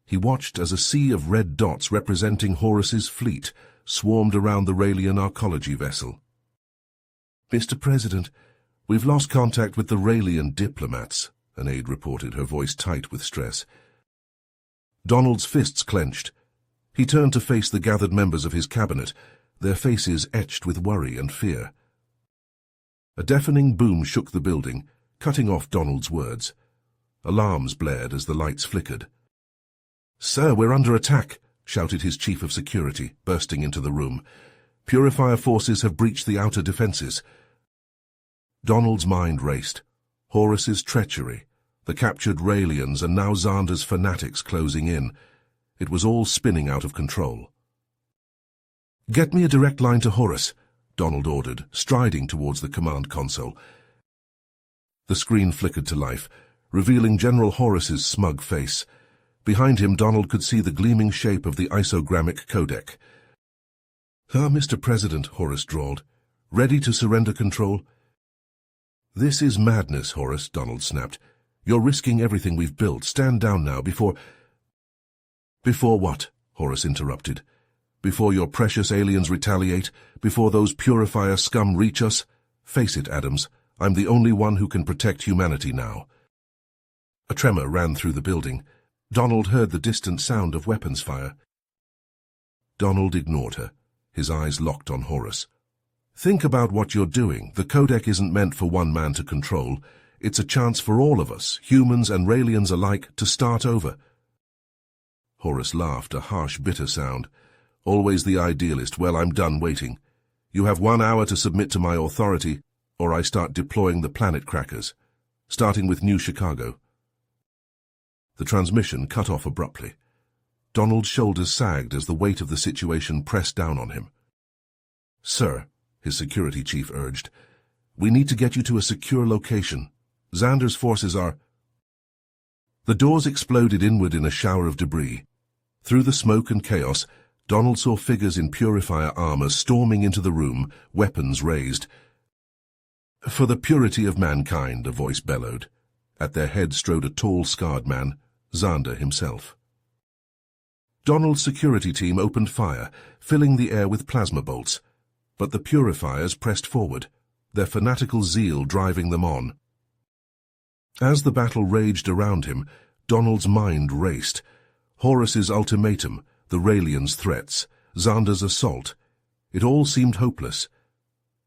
He watched as a sea of red dots representing Horus's fleet swarmed around the Raelian arcology vessel. Mr. President, we've lost contact with the Raelian diplomats, an aide reported, her voice tight with stress. Donald's fists clenched. He turned to face the gathered members of his cabinet, their faces etched with worry and fear. A deafening boom shook the building, cutting off Donald's words. Alarms blared as the lights flickered. "Sir, we're under attack," shouted his chief of security, bursting into the room. "Purifier forces have breached the outer defenses." Donald's mind raced. Horus's treachery, the captured Raelians, and now Xander's fanatics closing in. It was all spinning out of control. "Get me a direct line to Horus," Donald ordered, striding towards the command console. The screen flickered to life, revealing General Horus's smug face. Behind him, Donald could see the gleaming shape of the isogrammic codec. Mr. President," Horus drawled. "Ready to surrender control?" "This is madness, Horus," Donald snapped. "You're risking everything we've built. Stand down now before—" "Before what?" Horus interrupted. "Before your precious aliens retaliate? Before those purifier scum reach us? Face it, Adams, I'm the only one who can protect humanity now." A tremor ran through the building. Donald heard the distant sound of weapons fire. Donald ignored her, his eyes locked on Horus. "Think about what you're doing. The codec isn't meant for one man to control. It's a chance for all of us, humans and Raelians alike, to start over." Horus laughed, a harsh, bitter sound. "Always the idealist. Well, I'm done waiting. You have 1 hour to submit to my authority, or I start deploying the planet crackers, starting with New Chicago." The transmission cut off abruptly. Donald's shoulders sagged as the weight of the situation pressed down on him. "Sir," his security chief urged, "we need to get you to a secure location. Xander's forces are—" The doors exploded inward in a shower of debris. Through the smoke and chaos, Donald saw figures in purifier armor storming into the room, weapons raised. "For the purity of mankind," a voice bellowed. At their head strode a tall, scarred man, Xander himself. Donald's security team opened fire, filling the air with plasma bolts, but the purifiers pressed forward, their fanatical zeal driving them on. As the battle raged around him, Donald's mind raced. Horus's ultimatum, the Raelians' threats, Xander's assault. It all seemed hopeless.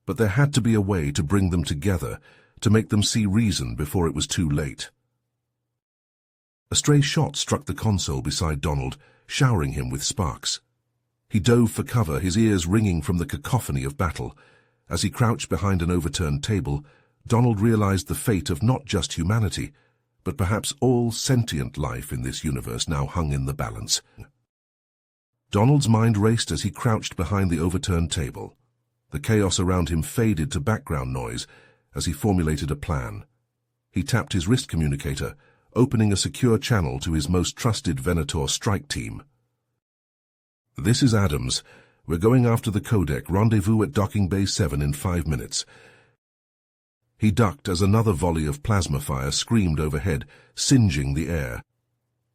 But there had to be a way to bring them together, to make them see reason before it was too late. A stray shot struck the console beside Donald, showering him with sparks. He dove for cover, his ears ringing from the cacophony of battle. As he crouched behind an overturned table, Donald realized the fate of not just humanity, but perhaps all sentient life in this universe now hung in the balance. Donald's mind raced as he crouched behind the overturned table. The chaos around him faded to background noise as he formulated a plan. He tapped his wrist communicator, opening a secure channel to his most trusted Venator strike team. "This is Adams. We're going after the codec. Rendezvous at Docking Bay 7 in 5 minutes. He ducked as another volley of plasma fire screamed overhead, singeing the air.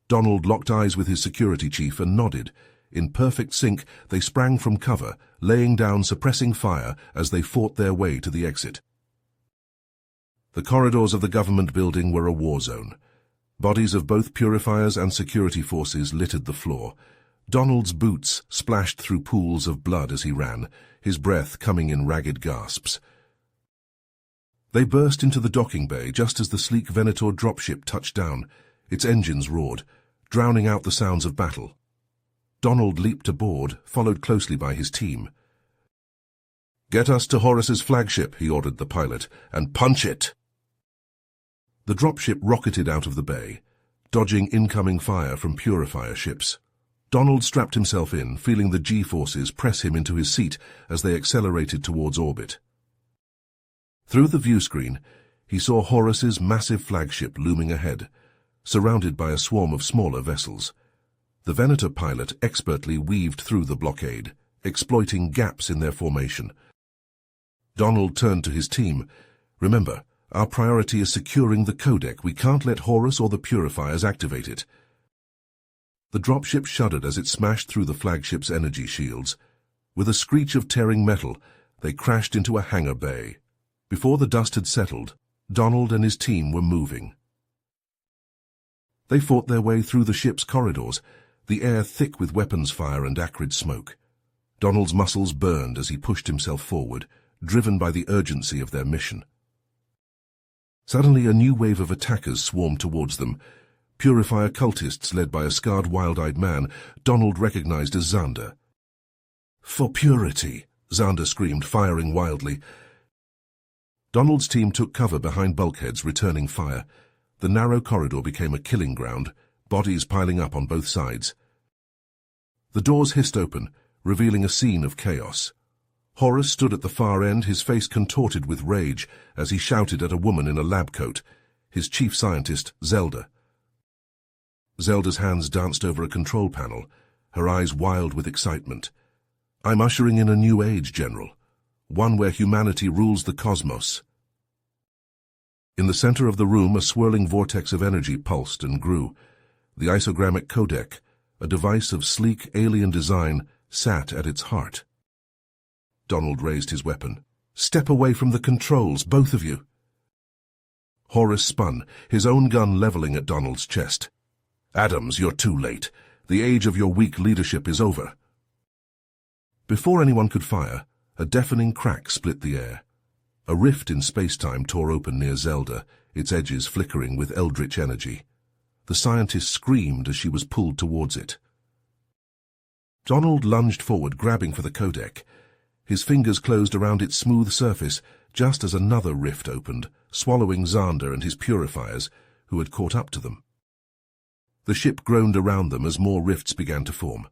Donald locked eyes with his security chief and nodded. In perfect sync, they sprang from cover, laying down suppressing fire as they fought their way to the exit. The corridors of the government building were a war zone. Bodies of both purifiers and security forces littered the floor. Donald's boots splashed through pools of blood as he ran, his breath coming in ragged gasps. They burst into the docking bay just as the sleek Venator dropship touched down. Its engines roared, drowning out the sounds of battle. Donald leaped aboard, followed closely by his team. "Get us to Horus's flagship," he ordered the pilot, "and punch it!" The dropship rocketed out of the bay, dodging incoming fire from purifier ships. Donald strapped himself in, feeling the G-forces press him into his seat as they accelerated towards orbit. Through the viewscreen, he saw Horus's massive flagship looming ahead, surrounded by a swarm of smaller vessels. The Venator pilot expertly weaved through the blockade, exploiting gaps in their formation. Donald turned to his team. "Remember, our priority is securing the codec. We can't let Horus or the purifiers activate it." The dropship shuddered as it smashed through the flagship's energy shields. With a screech of tearing metal, they crashed into a hangar bay. Before the dust had settled, Donald and his team were moving. They fought their way through the ship's corridors, the air thick with weapons fire and acrid smoke. Donald's muscles burned as he pushed himself forward, driven by the urgency of their mission. Suddenly a new wave of attackers swarmed towards them. Purifier cultists led by a scarred, wild-eyed man Donald recognized as Xander. "For purity!" Xander screamed, firing wildly. Donald's team took cover behind bulkheads, returning fire. The narrow corridor became a killing ground, bodies piling up on both sides. The doors hissed open, revealing a scene of chaos. Horus stood at the far end, his face contorted with rage as he shouted at a woman in a lab coat, his chief scientist, Zelda. Zelda's hands danced over a control panel, her eyes wild with excitement. "I'm ushering in a new age, General. One where humanity rules the cosmos." In the center of the room, a swirling vortex of energy pulsed and grew. The isogrammic codec, a device of sleek alien design, sat at its heart. Donald raised his weapon. "Step away from the controls, both of you." Horus spun, his own gun leveling at Donald's chest. "Adams, you're too late. The age of your weak leadership is over." Before anyone could fire, a deafening crack split the air. A rift in space-time tore open near Zelda, its edges flickering with eldritch energy. The scientist screamed as she was pulled towards it. Donald lunged forward, grabbing for the codec. His fingers closed around its smooth surface just as another rift opened, swallowing Xander and his purifiers, who had caught up to them. The ship groaned around them as more rifts began to form.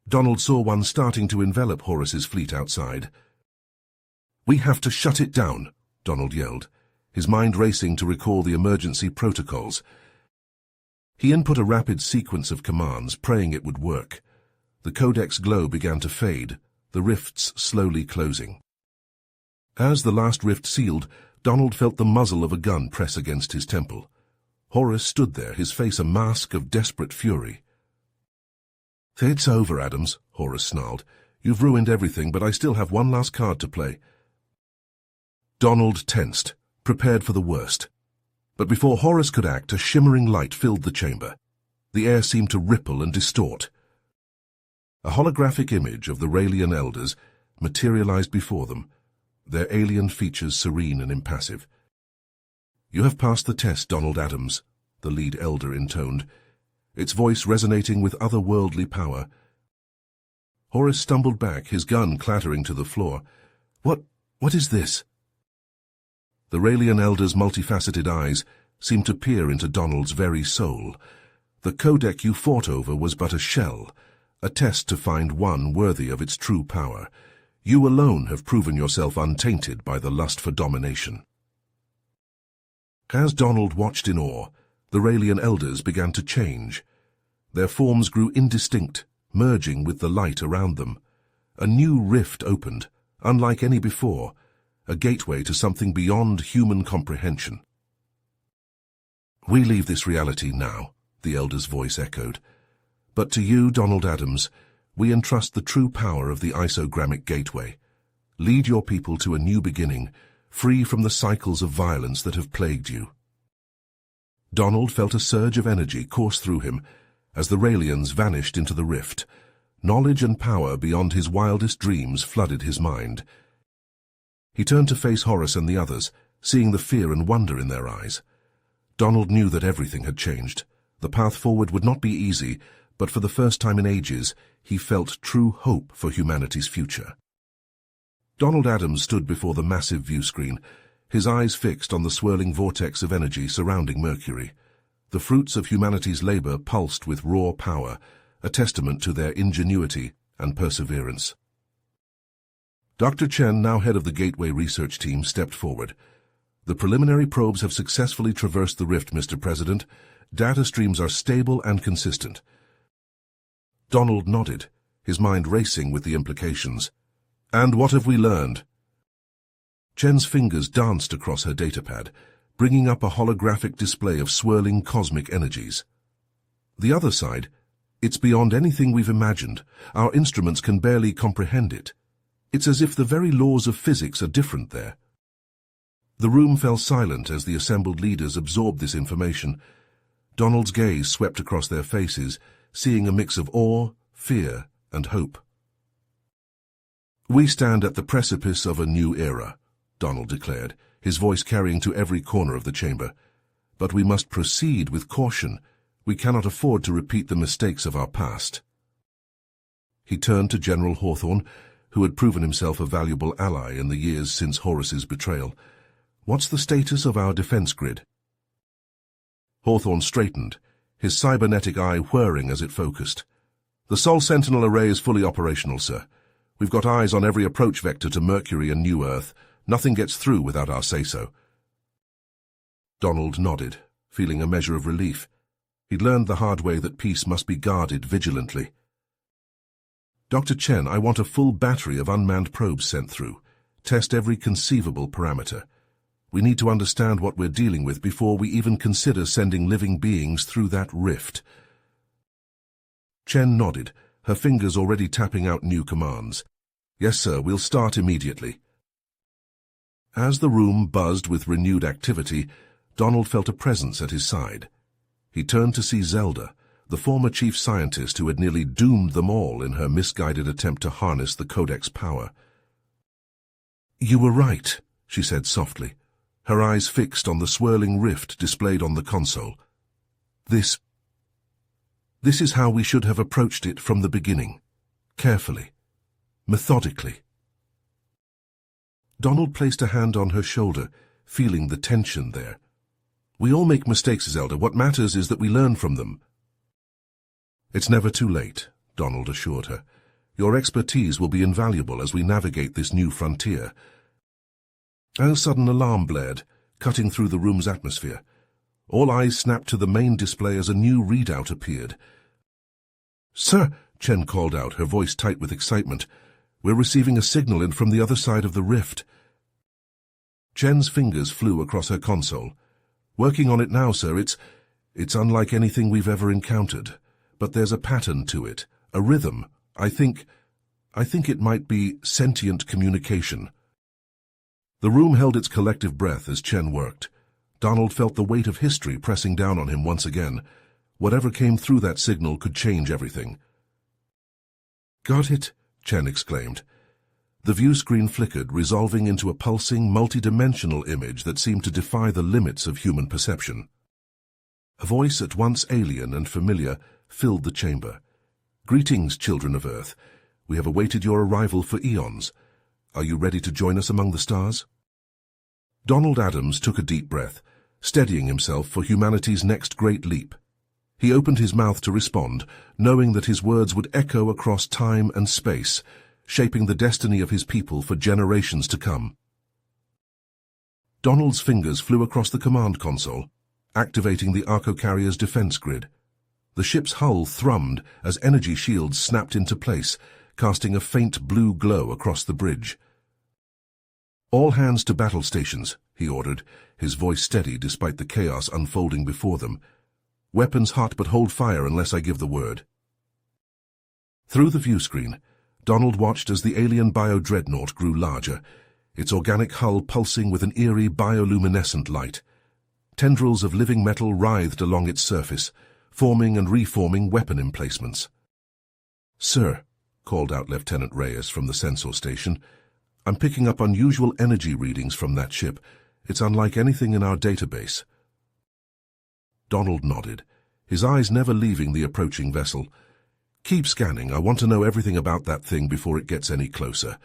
Donald saw one starting to envelop Horus's fleet outside. "We have to shut it down," Donald yelled, his mind racing to recall the emergency protocols. He input a rapid sequence of commands, praying it would work. The codec's glow began to fade, the rifts slowly closing. As the last rift sealed, Donald felt the muzzle of a gun press against his temple. Horus stood there, his face a mask of desperate fury. "It's over, Adams," Horus snarled. "You've ruined everything, but I still have one last card to play." Donald tensed, prepared for the worst. But before Horus could act, a shimmering light filled the chamber. The air seemed to ripple and distort. A holographic image of the Raelian elders materialized before them, their alien features serene and impassive. "You have passed the test, Donald Adams," the lead elder intoned. its voice resonating with otherworldly power. Horace stumbled back, his gun clattering to the floor. What is this? The Raelian elder's multifaceted eyes seemed to peer into Donald's very soul. The codec you fought over was but a shell, a test to find one worthy of its true power. You alone have proven yourself untainted by the lust for domination. As Donald watched in awe, the Raelian elders began to change. Their forms grew indistinct, merging with the light around them. A new rift opened, unlike any before, a gateway to something beyond human comprehension. We leave this reality now, the elder's voice echoed. But to you, Donald Adams, we entrust the true power of the isogrammic gateway. Lead your people to a new beginning, free from the cycles of violence that have plagued you. Donald felt a surge of energy course through him as the Raelians vanished into the rift. Knowledge and power beyond his wildest dreams flooded his mind. He turned to face Horace and the others, seeing the fear and wonder in their eyes. Donald knew that everything had changed. The path forward would not be easy, but for the first time in ages, he felt true hope for humanity's future. Donald Adams stood before the massive view screen, his eyes fixed on the swirling vortex of energy surrounding Mercury. The fruits of humanity's labor pulsed with raw power, a testament to their ingenuity and perseverance. Dr. Chen, now head of the Gateway research team, stepped forward. The preliminary probes have successfully traversed the rift, Mr. President. Data streams are stable and consistent. Donald nodded, his mind racing with the implications. And what have we learned? Chen's fingers danced across her datapad, bringing up a holographic display of swirling cosmic energies. The other side, it's beyond anything we've imagined. Our instruments can barely comprehend it. It's as if the very laws of physics are different there. The room fell silent as the assembled leaders absorbed this information. Donald's gaze swept across their faces, seeing a mix of awe, fear, and hope. We stand at the precipice of a new era, Donald declared, his voice carrying to every corner of the chamber. But we must proceed with caution. We cannot afford to repeat the mistakes of our past. He turned to General Hawthorne, who had proven himself a valuable ally in the years since Horace's betrayal. What's the status of our defense grid? Hawthorne straightened, his cybernetic eye whirring as it focused. The Sol Sentinel array is fully operational, sir. We've got eyes on every approach vector to Mercury and New Earth. Nothing gets through without our say-so. Donald nodded, feeling a measure of relief. He'd learned the hard way that peace must be guarded vigilantly. Dr. Chen, I want a full battery of unmanned probes sent through. Test every conceivable parameter. We need to understand what we're dealing with before we even consider sending living beings through that rift. Chen nodded, her fingers already tapping out new commands. Yes, sir, we'll start immediately. As the room buzzed with renewed activity, Donald felt a presence at his side. He turned to see Zelda, the former chief scientist who had nearly doomed them all in her misguided attempt to harness the Codec's power. You were right, she said softly, her eyes fixed on the swirling rift displayed on the console. This is how we should have approached it from the beginning. Carefully. Methodically. Donald placed a hand on her shoulder, feeling the tension there. We all make mistakes, Zelda. What matters is that we learn from them. It's never too late, Donald assured her. Your expertise will be invaluable as we navigate this new frontier. A sudden alarm blared, cutting through the room's atmosphere. All eyes snapped to the main display as a new readout appeared. Sir, Chen called out, her voice tight with excitement. We're receiving a signal in from the other side of the rift. Chen's fingers flew across her console. Working on it now, sir. It's unlike anything we've ever encountered. But there's a pattern to it, a rhythm. I think it might be sentient communication. The room held its collective breath as Chen worked. Donald felt the weight of history pressing down on him once again. Whatever came through that signal could change everything. Got it, Chen exclaimed. The view screen flickered, resolving into a pulsing, multidimensional image that seemed to defy the limits of human perception. A voice at once alien and familiar filled the chamber. "Greetings, children of Earth. We have awaited your arrival for eons. Are you ready to join us among the stars?" Donald Adams took a deep breath, steadying himself for humanity's next great leap. He opened his mouth to respond, knowing that his words would echo across time and space, shaping the destiny of his people for generations to come. Donald's fingers flew across the command console, activating the Arco-carrier's defense grid. The ship's hull thrummed as energy shields snapped into place, casting a faint blue glow across the bridge. "All hands to battle stations," he ordered, his voice steady despite the chaos unfolding before them. "Weapons hot, but hold fire unless I give the word." Through the viewscreen, Donald watched as the alien bio-dreadnought grew larger, its organic hull pulsing with an eerie bioluminescent light. Tendrils of living metal writhed along its surface, forming and reforming weapon emplacements. "Sir," called out Lieutenant Reyes from the sensor station, "I'm picking up unusual energy readings from that ship. It's unlike anything in our database." Donald nodded, his eyes never leaving the approaching vessel. "Keep scanning. I want to know everything about that thing before it gets any closer."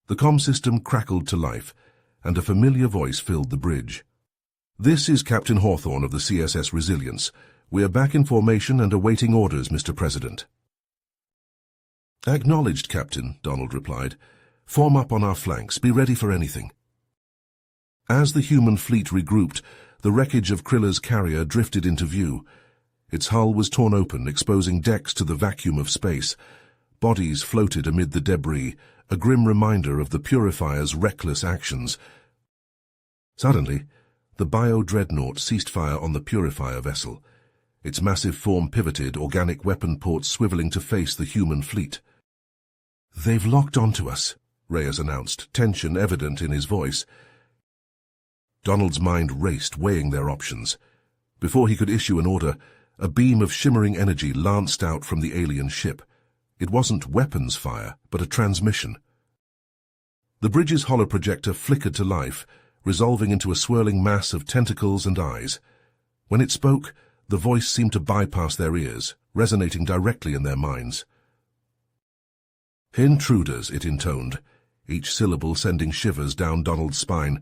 The comm system crackled to life, and a familiar voice filled the bridge. "This is Captain Hawthorne of the CSS Resilience. We are back in formation and awaiting orders, Mr. President." "Acknowledged, Captain," Donald replied. "Form up on our flanks. Be ready for anything." As the human fleet regrouped, the wreckage of Krilla's carrier drifted into view. Its hull was torn open, exposing decks to the vacuum of space. Bodies floated amid the debris, a grim reminder of the Purifier's reckless actions. Suddenly, the bio-dreadnought ceased fire on the Purifier vessel. Its massive form pivoted, organic weapon ports swiveling to face the human fleet. "They've locked onto us," Reyes announced, tension evident in his voice. Donald's mind raced, weighing their options. Before he could issue an order, a beam of shimmering energy lanced out from the alien ship. It wasn't weapons fire, but a transmission. The bridge's holoprojector flickered to life, resolving into a swirling mass of tentacles and eyes. When it spoke, the voice seemed to bypass their ears, resonating directly in their minds. "Intruders," it intoned, each syllable sending shivers down Donald's spine.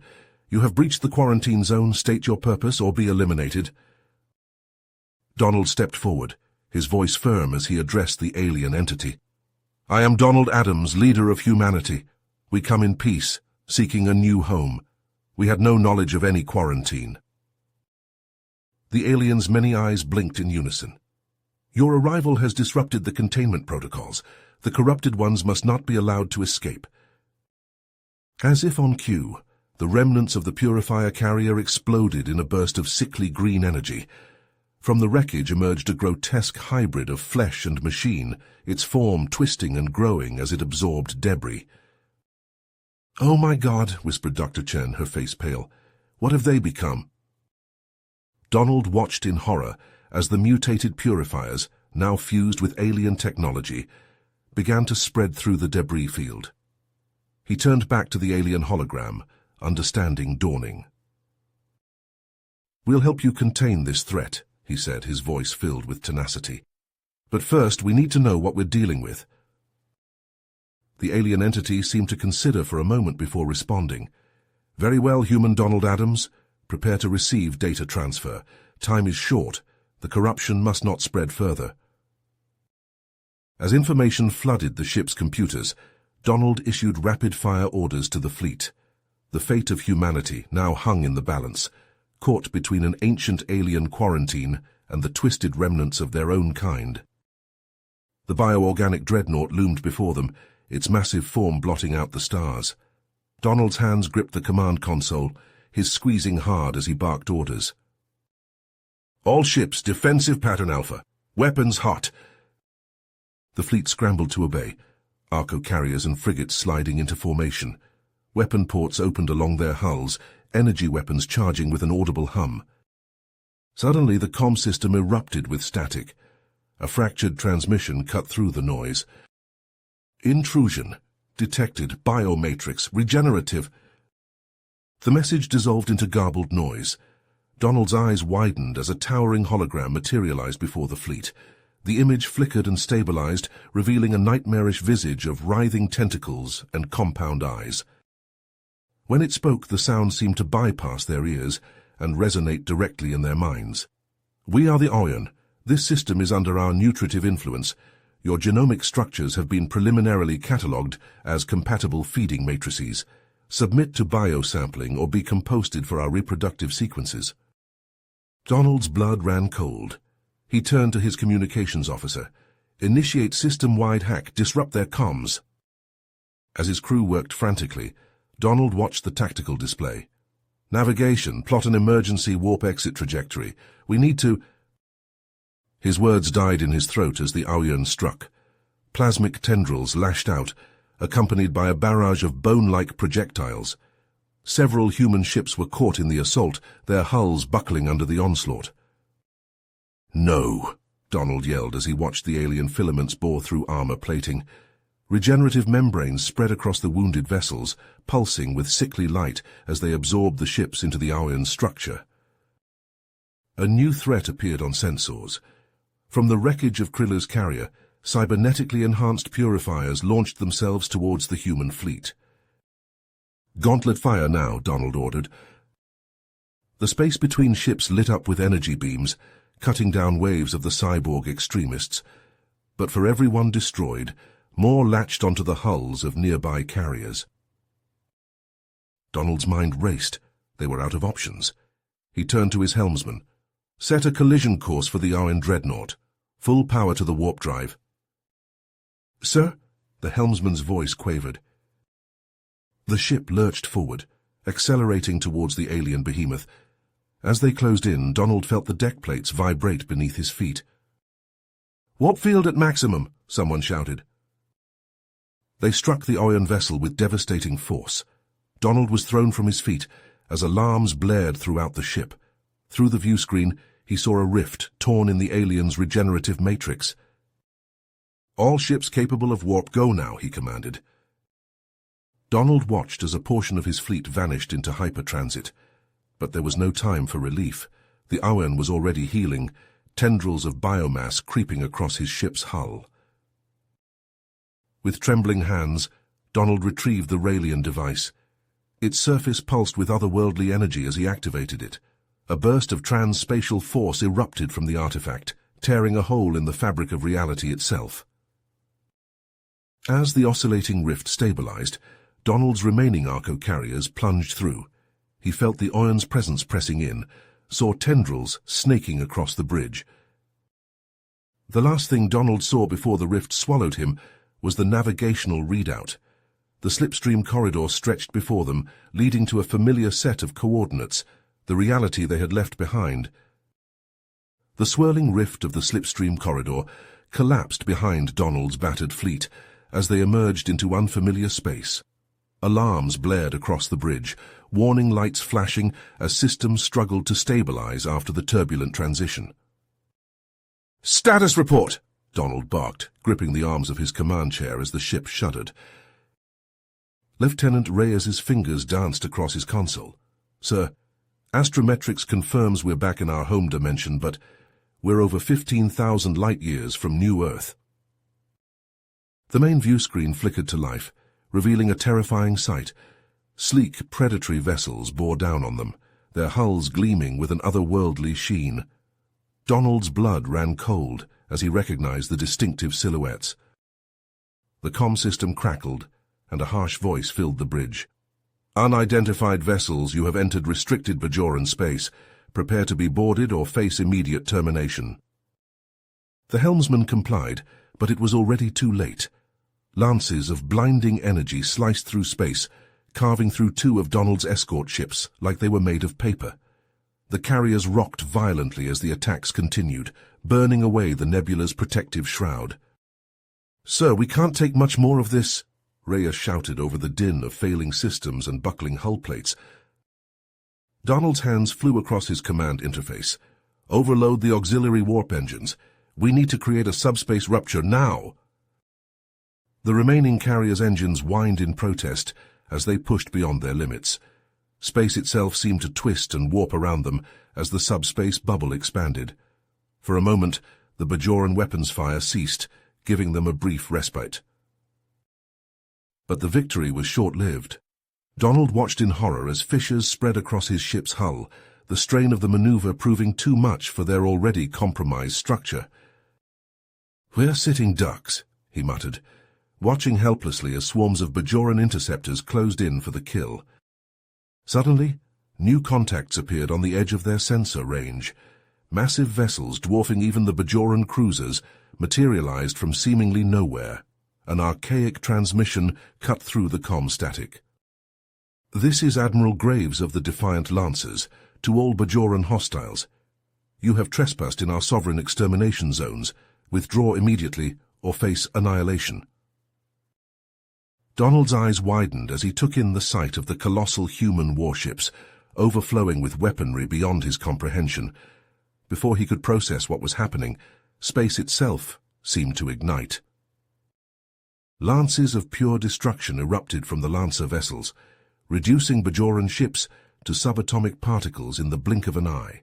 "You have breached the quarantine zone. State your purpose or be eliminated." Donald stepped forward, his voice firm as he addressed the alien entity. "I am Donald Adams, leader of humanity. We come in peace, seeking a new home. We had no knowledge of any quarantine." The alien's many eyes blinked in unison. "Your arrival has disrupted the containment protocols. The corrupted ones must not be allowed to escape." As if on cue, the remnants of the Purifier carrier exploded in a burst of sickly green energy. From the wreckage emerged a grotesque hybrid of flesh and machine, its form twisting and growing as it absorbed debris. "Oh my God," whispered Dr. Chen, her face pale. "What have they become?" Donald watched in horror as the mutated purifiers, now fused with alien technology, began to spread through the debris field. He turned back to the alien hologram, understanding dawning. "We'll help you contain this threat," he said, his voice filled with tenacity. "But first, we need to know what we're dealing with." The alien entity seemed to consider for a moment before responding. "Very well, human Donald Adams. Prepare to receive data transfer. Time is short. The corruption must not spread further." As information flooded the ship's computers, Donald issued rapid-fire orders to the fleet. The fate of humanity now hung in the balance, caught between an ancient alien quarantine and the twisted remnants of their own kind. The bioorganic dreadnought loomed before them, its massive form blotting out the stars. Donald's hands gripped the command console, his squeezing hard as he barked orders. "All ships, defensive pattern Alpha. Weapons hot." The fleet scrambled to obey, Arco carriers and frigates sliding into formation. Weapon ports opened along their hulls, energy weapons charging with an audible hum. Suddenly the comm system erupted with static. A fractured transmission cut through the noise. "Intrusion. Detected. Biomatrix. Regenerative." The message dissolved into garbled noise. Donald's eyes widened as a towering hologram materialized before the fleet. The image flickered and stabilized, revealing a nightmarish visage of writhing tentacles and compound eyes. When it spoke, the sound seemed to bypass their ears and resonate directly in their minds. "We are the Ion. This system is under our nutritive influence. Your genomic structures have been preliminarily catalogued as compatible feeding matrices. Submit to biosampling or be composted for our reproductive sequences." Donald's blood ran cold. He turned to his communications officer. "Initiate system-wide hack, disrupt their comms." As his crew worked frantically, Donald watched the tactical display. "Navigation, plot an emergency warp exit trajectory. We need to—" His words died in his throat as the Ion struck. Plasmic tendrils lashed out, accompanied by a barrage of bone-like projectiles. Several human ships were caught in the assault, their hulls buckling under the onslaught. "No," Donald yelled as he watched the alien filaments bore through armor plating. Regenerative membranes spread across the wounded vessels, pulsing with sickly light as they absorbed the ships into the Ion's structure. A new threat appeared on sensors. From the wreckage of Krilla's carrier, cybernetically enhanced purifiers launched themselves towards the human fleet. "Gauntlet fire now," Donald ordered. The space between ships lit up with energy beams, cutting down waves of the cyborg extremists. But for every one destroyed, more latched onto the hulls of nearby carriers. Donald's mind raced. They were out of options. He turned to his helmsman. "Set a collision course for the Ion dreadnought. Full power to the warp drive." "Sir?" The helmsman's voice quavered. The ship lurched forward, accelerating towards the alien behemoth. As they closed in, Donald felt the deck plates vibrate beneath his feet. "Warp field at maximum," someone shouted. They struck the Ion vessel with devastating force. Donald was thrown from his feet as alarms blared throughout the ship. Through the view screen, he saw a rift torn in the alien's regenerative matrix. "All ships capable of warp go now," he commanded. Donald watched as a portion of his fleet vanished into hypertransit. But there was no time for relief. The Ion was already healing, tendrils of biomass creeping across his ship's hull. With trembling hands, Donald retrieved the Raelian device. Its surface pulsed with otherworldly energy as he activated it. A burst of trans-spatial force erupted from the artifact, tearing a hole in the fabric of reality itself. As the oscillating rift stabilized, Donald's remaining arco-carriers plunged through. He felt the Ion's presence pressing in, saw tendrils snaking across the bridge. The last thing Donald saw before the rift swallowed him was the navigational readout. The slipstream corridor stretched before them, leading to a familiar set of coordinates, the reality they had left behind. The swirling rift of the slipstream corridor collapsed behind Donald's battered fleet as they emerged into unfamiliar space. Alarms blared across the bridge, warning lights flashing as systems struggled to stabilize after the turbulent transition. "Status report!" Donald barked, gripping the arms of his command chair as the ship shuddered. Lieutenant Reyes's fingers danced across his console. "Sir, astrometrics confirms we're back in our home dimension, but we're over 15,000 light-years from New Earth." The main view screen flickered to life, revealing a terrifying sight. Sleek, predatory vessels bore down on them, their hulls gleaming with an otherworldly sheen. Donald's blood ran cold as he recognized the distinctive silhouettes. The comm system crackled, and a harsh voice filled the bridge. "Unidentified vessels, you have entered restricted Bajoran space. Prepare to be boarded or face immediate termination." The helmsman complied, but it was already too late. Lances of blinding energy sliced through space, carving through two of Donald's escort ships like they were made of paper. The carriers rocked violently as the attacks continued, burning away the nebula's protective shroud. "Sir, we can't take much more of this," Reyes shouted over the din of failing systems and buckling hull plates. Donald's hands flew across his command interface. "Overload the auxiliary warp engines. We need to create a subspace rupture now." The remaining carriers' engines whined in protest as they pushed beyond their limits. Space itself seemed to twist and warp around them as the subspace bubble expanded. For a moment, the Bajoran weapons fire ceased, giving them a brief respite. But the victory was short-lived. Donald watched in horror as fissures spread across his ship's hull, the strain of the maneuver proving too much for their already compromised structure. "We're sitting ducks," he muttered, watching helplessly as swarms of Bajoran interceptors closed in for the kill. Suddenly, new contacts appeared on the edge of their sensor range. Massive vessels, dwarfing even the Bajoran cruisers, materialized from seemingly nowhere. An archaic transmission cut through the comm static. "This is Admiral Graves of the Defiant Lancers, to all Bajoran hostiles. You have trespassed in our sovereign extermination zones. Withdraw immediately or face annihilation." Donald's eyes widened as he took in the sight of the colossal human warships, overflowing with weaponry beyond his comprehension. Before he could process what was happening, space itself seemed to ignite. Lances of pure destruction erupted from the Lancer vessels, reducing Bajoran ships to subatomic particles in the blink of an eye.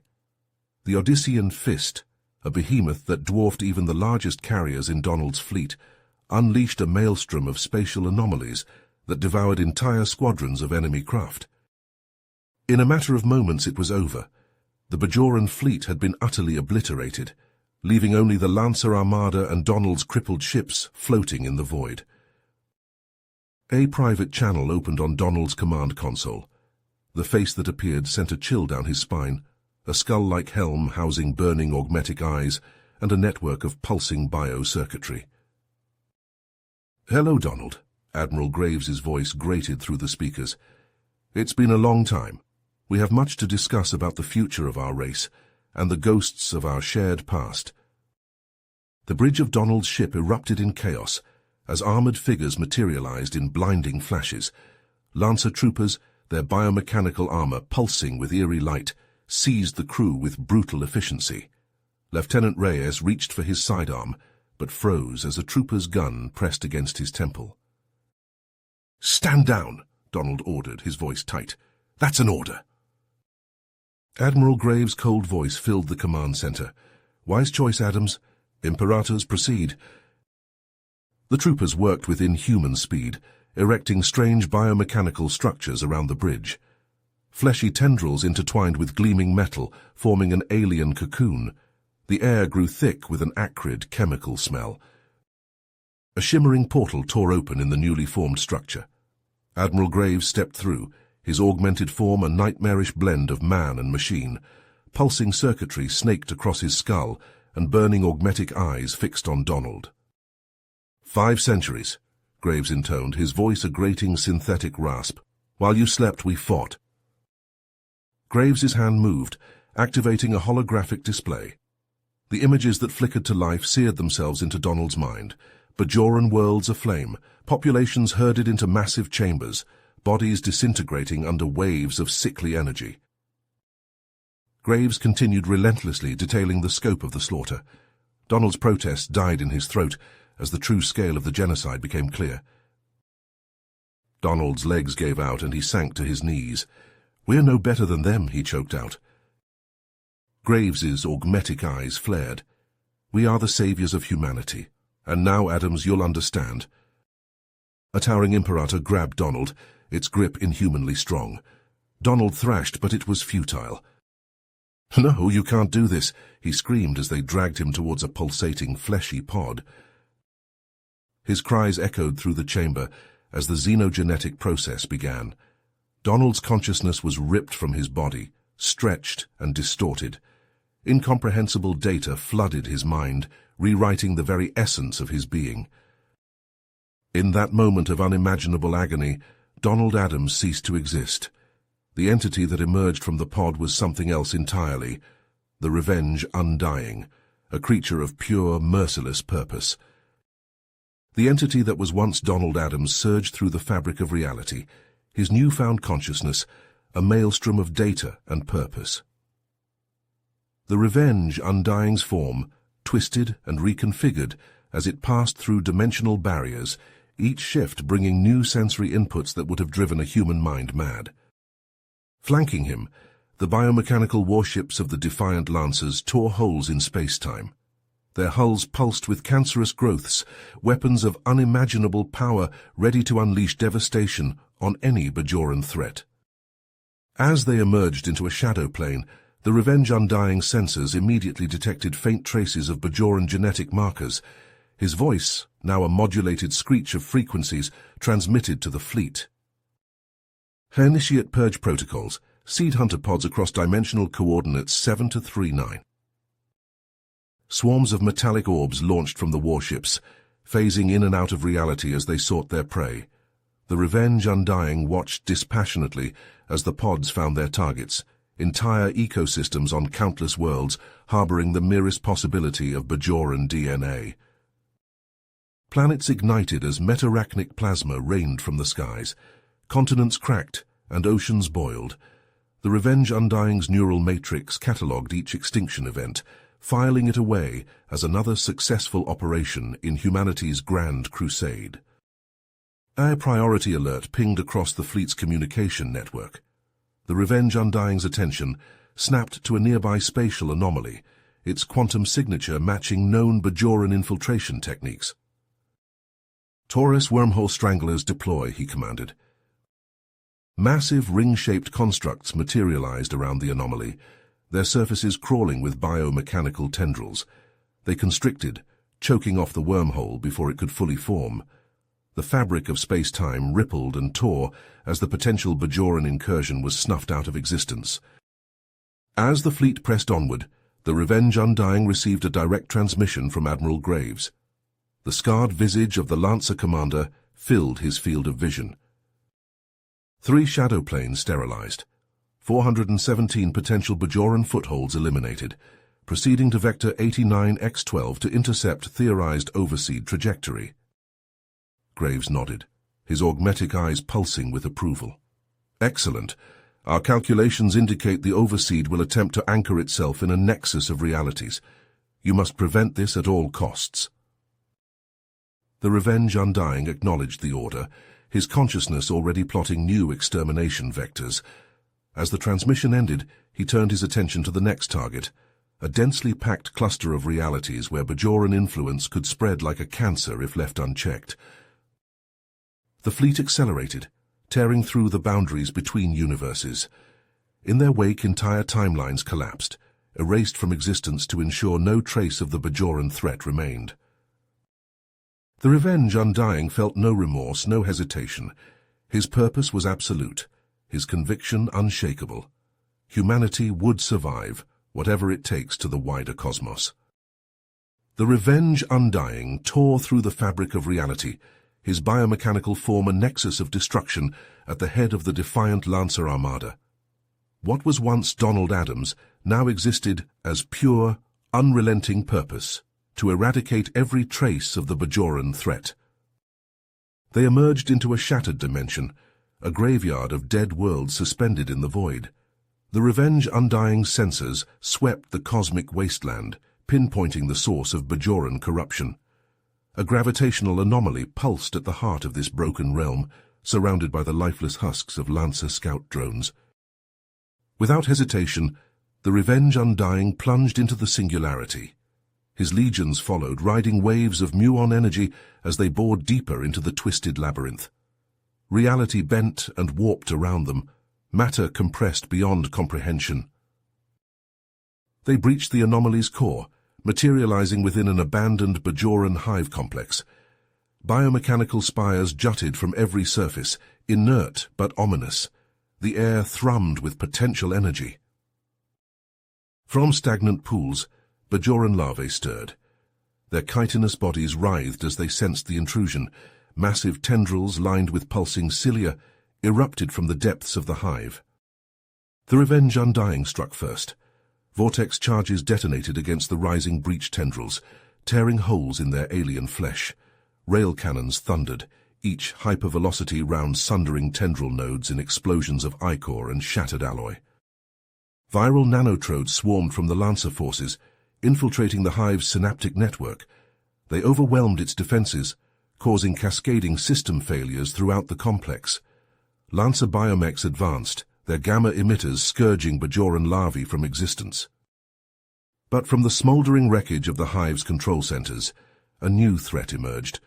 The Odyssean Fist, a behemoth that dwarfed even the largest carriers in Donald's fleet, unleashed a maelstrom of spatial anomalies that devoured entire squadrons of enemy craft. In a matter of moments it was over. The Bajoran fleet had been utterly obliterated, leaving only the Lancer Armada and Donald's crippled ships floating in the void. A private channel opened on Donald's command console. The face that appeared sent a chill down his spine, a skull-like helm housing burning augmetic eyes and a network of pulsing biocircuitry. "Hello, Donald," Admiral Graves's voice grated through the speakers. "It's been a long time. We have much to discuss about the future of our race and the ghosts of our shared past." The bridge of Donald's ship erupted in chaos as armored figures materialized in blinding flashes. Lancer troopers, their biomechanical armor pulsing with eerie light, seized the crew with brutal efficiency. Lieutenant Reyes reached for his sidearm, but froze as a trooper's gun pressed against his temple. "Stand down," Donald ordered, his voice tight. "That's an order." Admiral Graves' cold voice filled the command center. "Wise choice, Adams. Imperators, proceed." The troopers worked with inhuman speed, erecting strange biomechanical structures around the bridge. Fleshy tendrils intertwined with gleaming metal, forming an alien cocoon. The air grew thick with an acrid chemical smell. A shimmering portal tore open in the newly formed structure. Admiral Graves stepped through, his augmented form a nightmarish blend of man and machine. Pulsing circuitry snaked across his skull, and burning augmetic eyes fixed on Donald. 5 centuries, Graves intoned, his voice a grating synthetic rasp. "While you slept, we fought." Graves's hand moved, activating a holographic display. The images that flickered to life seared themselves into Donald's mind. Bajoran worlds aflame, populations herded into massive chambers, bodies disintegrating under waves of sickly energy. Graves continued relentlessly, detailing the scope of the slaughter. Donald's protest died in his throat as the true scale of the genocide became clear. Donald's legs gave out and he sank to his knees. "We're no better than them," he choked out. Graves's augmetic eyes flared. "We are the saviors of humanity. And now, Adams, you'll understand." A towering Imperator grabbed Donald, its grip inhumanly strong. Donald thrashed, but it was futile. "No, you can't do this," he screamed as they dragged him towards a pulsating, fleshy pod. His cries echoed through the chamber as the xenogenetic process began. Donald's consciousness was ripped from his body, stretched and distorted. Incomprehensible data flooded his mind, rewriting the very essence of his being. In that moment of unimaginable agony, Donald Adams ceased to exist. The entity that emerged from the pod was something else entirely, the Revenge Undying, a creature of pure, merciless purpose. The entity that was once Donald Adams surged through the fabric of reality, his newfound consciousness, a maelstrom of data and purpose. The Revenge Undying's form twisted and reconfigured as it passed through dimensional barriers, each shift bringing new sensory inputs that would have driven a human mind mad. Flanking him, the biomechanical warships of the defiant Lancers tore holes in space-time. Their hulls pulsed with cancerous growths, weapons of unimaginable power ready to unleash devastation on any Bajoran threat. As they emerged into a shadow plane, the Revenge Undying sensors immediately detected faint traces of Bajoran genetic markers. His voice, now a modulated screech of frequencies, transmitted to the fleet. Initiate purge protocols. Seed hunter pods across dimensional coordinates 7 to 39. Swarms of metallic orbs launched from the warships, phasing in and out of reality as they sought their prey. The Revenge Undying watched dispassionately as the pods found their targets, entire ecosystems on countless worlds harboring the merest possibility of Bajoran DNA. Planets ignited as metarachnic plasma rained from the skies. Continents cracked and oceans boiled. The Revenge Undying's neural matrix catalogued each extinction event, filing it away as another successful operation in humanity's grand crusade. A priority alert pinged across the fleet's communication network. The Revenge Undying's attention snapped to a nearby spatial anomaly, its quantum signature matching known Bajoran infiltration techniques. Taurus wormhole stranglers deploy, he commanded. Massive ring-shaped constructs materialized around the anomaly, their surfaces crawling with biomechanical tendrils. They constricted, choking off the wormhole before it could fully form. The fabric of space-time rippled and tore as the potential Bajoran incursion was snuffed out of existence. As the fleet pressed onward, the Revenge Undying received a direct transmission from Admiral Graves. The scarred visage of the Lancer commander filled his field of vision. 3 shadow planes sterilized, 417 potential Bajoran footholds eliminated, proceeding to Vector 89X12 to intercept theorized overseed trajectory. Graves nodded, his augmetic eyes pulsing with approval. Excellent. Our calculations indicate the overseed will attempt to anchor itself in a nexus of realities. You must prevent this at all costs. The Revenge Undying acknowledged the order, his consciousness already plotting new extermination vectors. As the transmission ended, he turned his attention to the next target, a densely packed cluster of realities where Bajoran influence could spread like a cancer if left unchecked. The fleet accelerated, tearing through the boundaries between universes. In their wake, entire timelines collapsed, erased from existence to ensure no trace of the Bajoran threat remained. The Revenge Undying felt no remorse, no hesitation. His purpose was absolute, his conviction unshakable. Humanity would survive, whatever it takes to the wider cosmos. The Revenge Undying tore through the fabric of reality, his biomechanical form a nexus of destruction at the head of the defiant Lancer Armada. What was once Donald Adams now existed as pure, unrelenting purpose, to eradicate every trace of the Bajoran threat. They emerged into a shattered dimension, a graveyard of dead worlds suspended in the void. The Revenge Undying sensors swept the cosmic wasteland, pinpointing the source of Bajoran corruption. A gravitational anomaly pulsed at the heart of this broken realm, surrounded by the lifeless husks of Lancer scout drones. Without hesitation, the Revenge Undying plunged into the singularity. His legions followed, riding waves of muon energy as they bored deeper into the twisted labyrinth. Reality bent and warped around them, matter compressed beyond comprehension. They breached the anomaly's core, materializing within an abandoned Bajoran hive complex. Biomechanical spires jutted from every surface, inert but ominous. The air thrummed with potential energy. From stagnant pools, Bajoran larvae stirred. Their chitinous bodies writhed as they sensed the intrusion. Massive tendrils lined with pulsing cilia erupted from the depths of the hive. The Revenge Undying struck first. Vortex charges detonated against the rising breach tendrils, tearing holes in their alien flesh. Rail cannons thundered, each hypervelocity round sundering tendril nodes in explosions of ichor and shattered alloy. Viral nanotrodes swarmed from the Lancer forces, infiltrating the hive's synaptic network. They overwhelmed its defenses, causing cascading system failures throughout the complex. Lancer biomechs advanced, their gamma emitters scourging Bajoran larvae from existence. But from the smoldering wreckage of the hive's control centers, a new threat emerged,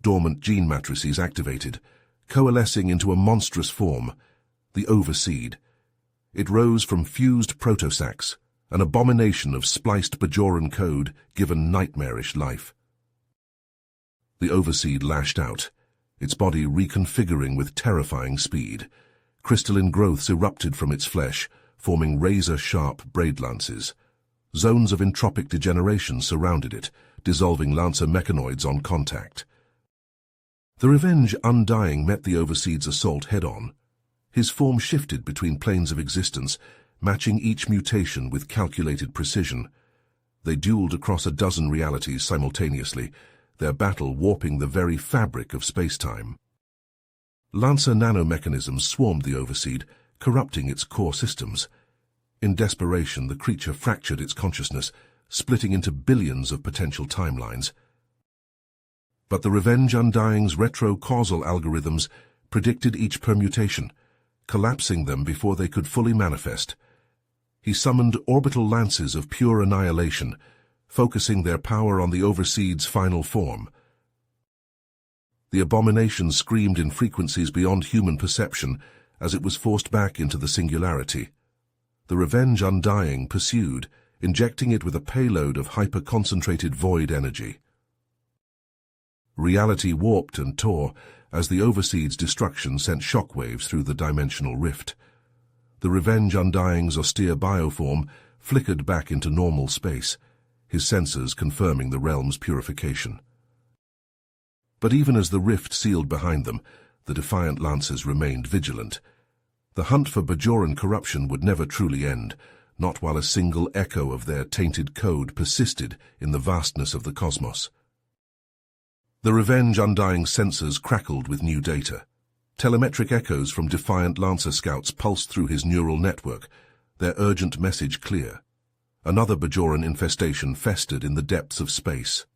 dormant gene matrices activated, coalescing into a monstrous form, the overseed. It rose from fused protosacs, an abomination of spliced Bajoran code given nightmarish life. The overseed lashed out, its body reconfiguring with terrifying speed. Crystalline growths erupted from its flesh, forming razor-sharp braid lances. Zones of entropic degeneration surrounded it, dissolving lancer mechanoids on contact. The Revenge Undying met the overseed's assault head-on. His form shifted between planes of existence, matching each mutation with calculated precision. They dueled across a dozen realities simultaneously, their battle warping the very fabric of space-time. Lancer nanomechanisms swarmed the overseed, corrupting its core systems. In desperation, the creature fractured its consciousness, splitting into billions of potential timelines. But the Revenge Undying's retro-causal algorithms predicted each permutation, collapsing them before they could fully manifest. He summoned orbital lances of pure annihilation, focusing their power on the overseed's final form. The abomination screamed in frequencies beyond human perception as it was forced back into the singularity. The Revenge Undying pursued, injecting it with a payload of hyper-concentrated void energy. Reality warped and tore as the overseed's destruction sent shockwaves through the dimensional rift. The Revenge Undying's austere bioform flickered back into normal space, his sensors confirming the realm's purification. But even as the rift sealed behind them, the defiant Lancers remained vigilant. The hunt for Bajoran corruption would never truly end, not while a single echo of their tainted code persisted in the vastness of the cosmos. The Revenge Undying sensors crackled with new data. Telemetric echoes from defiant Lancer scouts pulsed through his neural network, their urgent message clear. Another Bajoran infestation festered in the depths of space.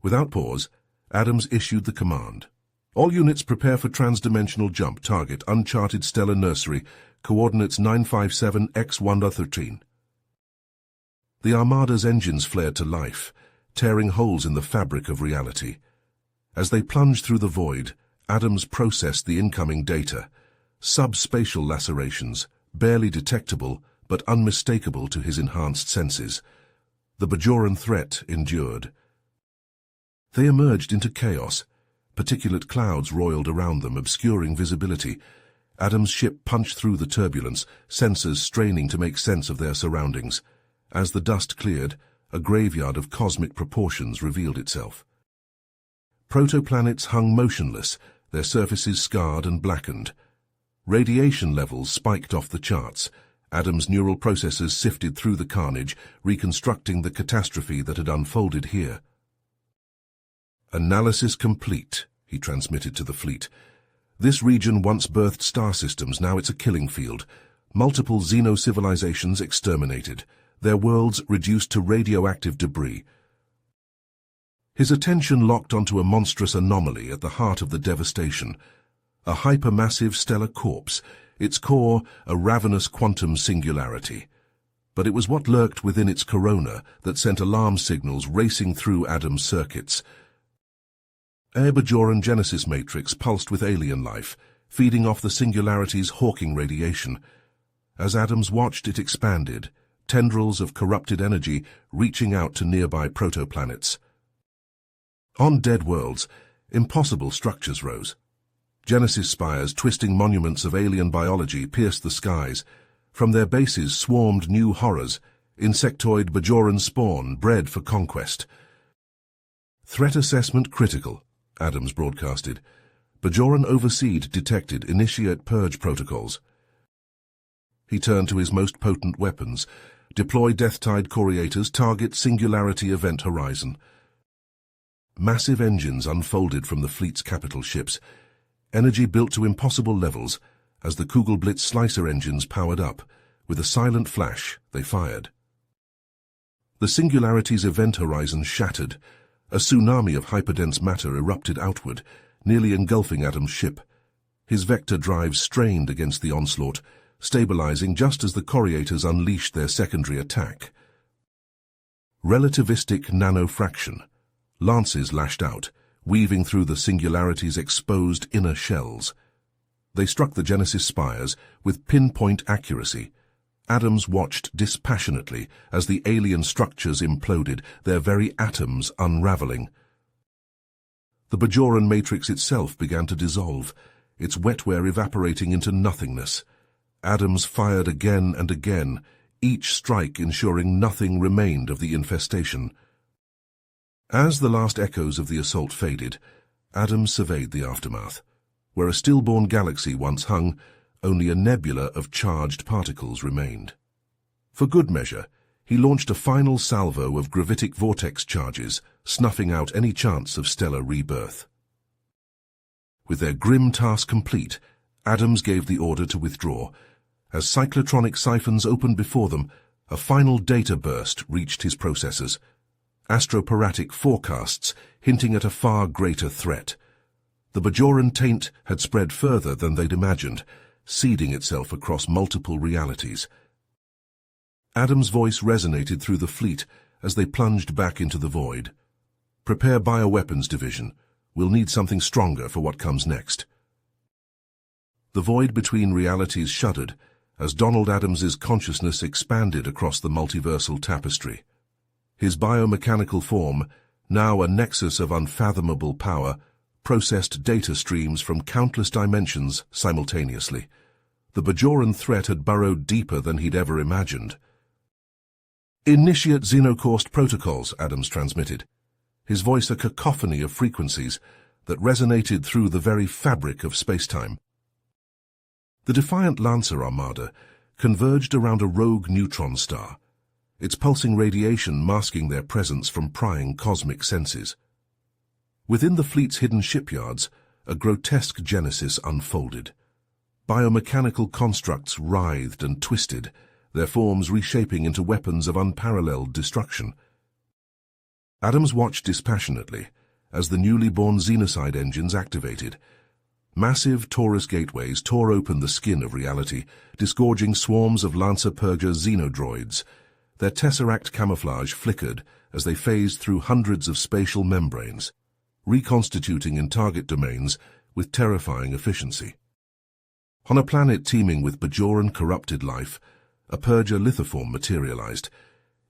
Without pause, Adams issued the command. All units prepare for transdimensional jump. Target uncharted stellar nursery. Coordinates 957x113. The Armada's engines flared to life, tearing holes in the fabric of reality. As they plunged through the void, Adams processed the incoming data. Subspatial lacerations, barely detectable but unmistakable to his enhanced senses. The Bajoran threat endured. They emerged into chaos. Particulate clouds roiled around them, obscuring visibility. Adams' ship punched through the turbulence, sensors straining to make sense of their surroundings. As the dust cleared, a graveyard of cosmic proportions revealed itself. Protoplanets hung motionless, their surfaces scarred and blackened. Radiation levels spiked off the charts. Adams' neural processors sifted through the carnage, reconstructing the catastrophe that had unfolded here. "Analysis complete," he transmitted to the fleet. "This region once birthed star systems, now it's a killing field. Multiple xeno-civilizations exterminated, their worlds reduced to radioactive debris." His attention locked onto a monstrous anomaly at the heart of the devastation. A hypermassive stellar corpse, its core a ravenous quantum singularity. But it was what lurked within its corona that sent alarm signals racing through Adams' circuits. A Bajoran Genesis matrix pulsed with alien life, feeding off the singularity's hawking radiation. As Adams watched, it expanded, tendrils of corrupted energy reaching out to nearby protoplanets. On dead worlds, impossible structures rose. Genesis spires, twisting monuments of alien biology, pierced the skies. From their bases swarmed new horrors, insectoid Bajoran spawn bred for conquest. "Threat assessment critical," Adams broadcasted. "Bajoran overseed detected. Initiate purge protocols." He turned to his most potent weapons. "Deploy Death-Tide Coriators. Target Singularity Event Horizon." Massive engines unfolded from the fleet's capital ships. Energy built to impossible levels as the Kugelblitz slicer engines powered up. With a silent flash, they fired. The Singularity's event horizon shattered. A tsunami of hyperdense matter erupted outward, nearly engulfing Adams' ship. His vector drives strained against the onslaught, stabilizing just as the Coriolators unleashed their secondary attack. Relativistic nanofraction. Lances lashed out, weaving through the Singularity's exposed inner shells. They struck the Genesis spires with pinpoint accuracy. Adams watched dispassionately as the alien structures imploded, their very atoms unraveling. The Bajoran matrix itself began to dissolve, its wetware evaporating into nothingness. Adams fired again and again, each strike ensuring nothing remained of the infestation. As the last echoes of the assault faded, Adams surveyed the aftermath. Where a stillborn galaxy once hung, only a nebula of charged particles remained. For good measure, he launched a final salvo of gravitic vortex charges, snuffing out any chance of stellar rebirth. With their grim task complete, Adams gave the order to withdraw. As cyclotronic siphons opened before them, a final data burst reached his processors. Astroparatic forecasts hinting at a far greater threat. The Bajoran taint had spread further than they'd imagined, seeding itself across multiple realities. Adams' voice resonated through the fleet as they plunged back into the void. Prepare bioweapons division. We'll need something stronger for what comes next. The void between realities shuddered as Donald Adams's consciousness expanded across the multiversal tapestry. His biomechanical form, now a nexus of unfathomable power, processed data streams from countless dimensions simultaneously. The Bajoran threat had burrowed deeper than he'd ever imagined. "Initiate Xenocaust protocols," Adams transmitted, his voice a cacophony of frequencies that resonated through the very fabric of spacetime. The defiant Lancer Armada converged around a rogue neutron star, its pulsing radiation masking their presence from prying cosmic senses. Within the fleet's hidden shipyards, a grotesque genesis unfolded. Biomechanical constructs writhed and twisted, their forms reshaping into weapons of unparalleled destruction. Adams watched dispassionately as the newly born xenocide engines activated. Massive torus gateways tore open the skin of reality, disgorging swarms of Lancer Purger xenodroids. Their tesseract camouflage flickered as they phased through hundreds of spatial membranes, reconstituting in target domains with terrifying efficiency. On a planet teeming with Bajoran corrupted life, a Purger lithoform materialized.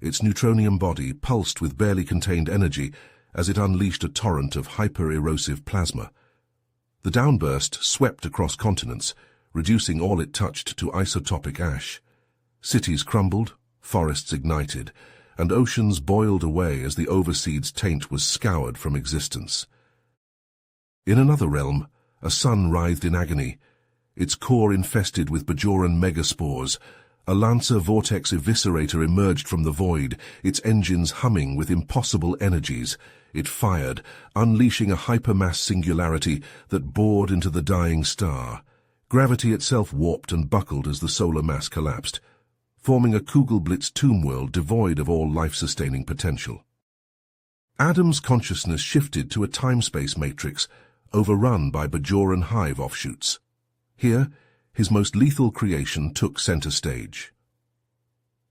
Its neutronium body pulsed with barely contained energy as it unleashed a torrent of hyper-erosive plasma. The downburst swept across continents, reducing all it touched to isotopic ash. Cities crumbled, forests ignited, and oceans boiled away as the overseed's taint was scoured from existence. In another realm, a sun writhed in agony, its core infested with Bajoran megaspores. A Lancer vortex eviscerator emerged from the void, its engines humming with impossible energies. It fired, unleashing a hypermass singularity that bored into the dying star. Gravity itself warped and buckled as the solar mass collapsed, forming a Kugelblitz tomb world devoid of all life-sustaining potential. Adams' consciousness shifted to a time-space matrix, overrun by Bajoran hive offshoots. Here, his most lethal creation took center stage.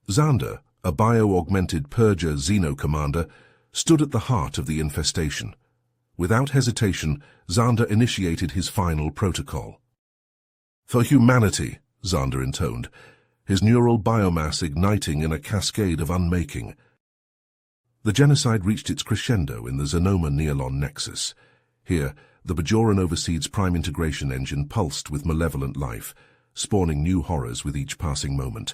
Xander, a bio-augmented Purger Xeno-commander, stood at the heart of the infestation. Without hesitation, Xander initiated his final protocol. "For humanity," Xander intoned, his neural biomass igniting in a cascade of unmaking. The genocide reached its crescendo in the Xenoma-Neolon nexus. Here, the Bajoran Overseed's prime integration engine pulsed with malevolent life, spawning new horrors with each passing moment.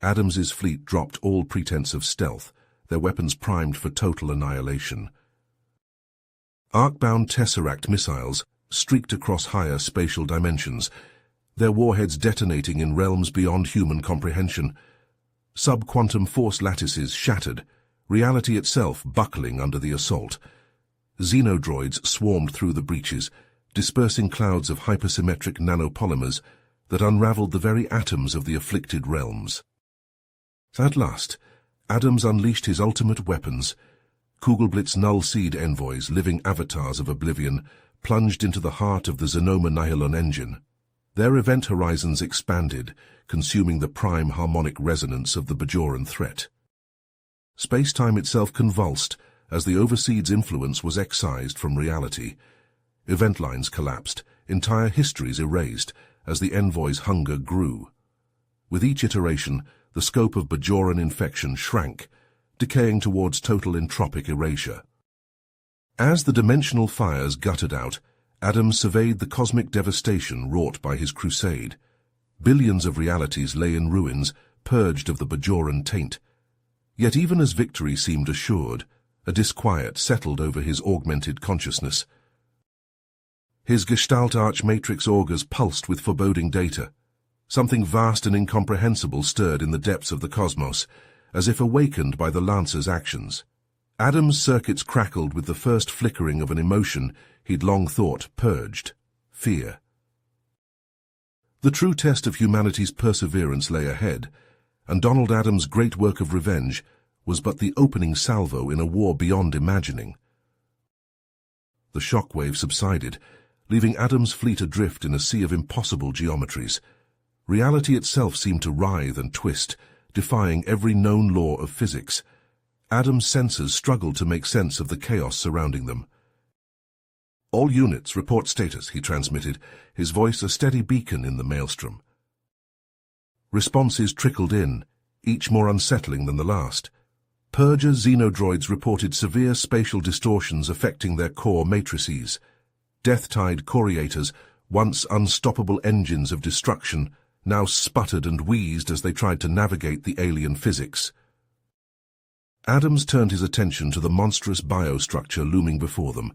Adams's fleet dropped all pretense of stealth, their weapons primed for total annihilation. Arc-bound Tesseract missiles streaked across higher spatial dimensions, their warheads detonating in realms beyond human comprehension. Sub-quantum force lattices shattered, reality itself buckling under the assault. Xenodroids swarmed through the breaches, dispersing clouds of hypersymmetric nanopolymers that unraveled the very atoms of the afflicted realms. At last, Adams unleashed his ultimate weapons, Kugelblitz null seed envoys, living avatars of oblivion, plunged into the heart of the Xenoma Nihilon engine. Their event horizons expanded, consuming the prime harmonic resonance of the Bajoran threat. Space-time itself convulsed as the Overseed's influence was excised from reality. Event lines collapsed, entire histories erased, as the Envoy's hunger grew. With each iteration, the scope of Bajoran infection shrank, decaying towards total entropic erasure. As the dimensional fires guttered out, Adams surveyed the cosmic devastation wrought by his crusade. Billions of realities lay in ruins, purged of the Bajoran taint. Yet even as victory seemed assured, a disquiet settled over his augmented consciousness. His Gestalt Arch Matrix augurs pulsed with foreboding data. Something vast and incomprehensible stirred in the depths of the cosmos, as if awakened by the Lancer's actions. Adams' circuits crackled with the first flickering of an emotion he'd long thought purged: fear. The true test of humanity's perseverance lay ahead, and Donald Adams' great work of revenge was but the opening salvo in a war beyond imagining. The shockwave subsided, leaving Adams' fleet adrift in a sea of impossible geometries. Reality itself seemed to writhe and twist, defying every known law of physics. Adams' senses struggled to make sense of the chaos surrounding them. "All units, report status," he transmitted, his voice a steady beacon in the maelstrom. Responses trickled in, each more unsettling than the last. Purger xenodroids reported severe spatial distortions affecting their core matrices. Death-tide Coriators, once unstoppable engines of destruction, now sputtered and wheezed as they tried to navigate the alien physics. Adams turned his attention to the monstrous biostructure looming before them.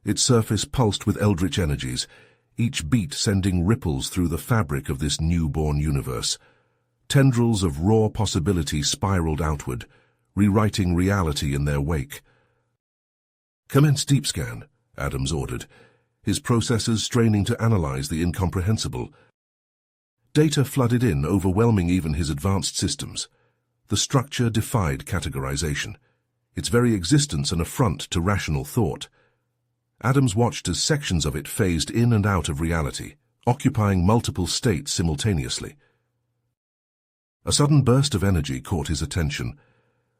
Its surface pulsed with eldritch energies, each beat sending ripples through the fabric of this newborn universe. Tendrils of raw possibility spiraled outward, rewriting reality in their wake. "Commence deep scan," Adams ordered, his processors straining to analyze the incomprehensible. Data flooded in, overwhelming even his advanced systems. The structure defied categorization, its very existence an affront to rational thought. Adams watched as sections of it phased in and out of reality, occupying multiple states simultaneously. A sudden burst of energy caught his attention.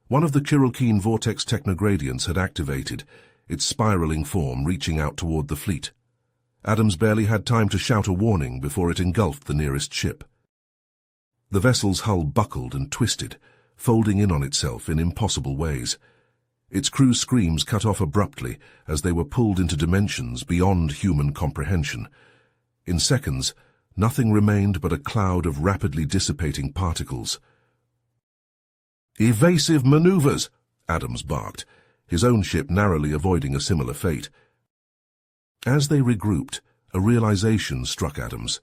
One of the Chiralkeen vortex technogradients had activated, its spiraling form reaching out toward the fleet. Adams barely had time to shout a warning before it engulfed the nearest ship. The vessel's hull buckled and twisted, folding in on itself in impossible ways. Its crew's screams cut off abruptly as they were pulled into dimensions beyond human comprehension. In seconds, nothing remained but a cloud of rapidly dissipating particles. "Evasive maneuvers!" Adams barked, his own ship narrowly avoiding a similar fate. As they regrouped, a realization struck Adams.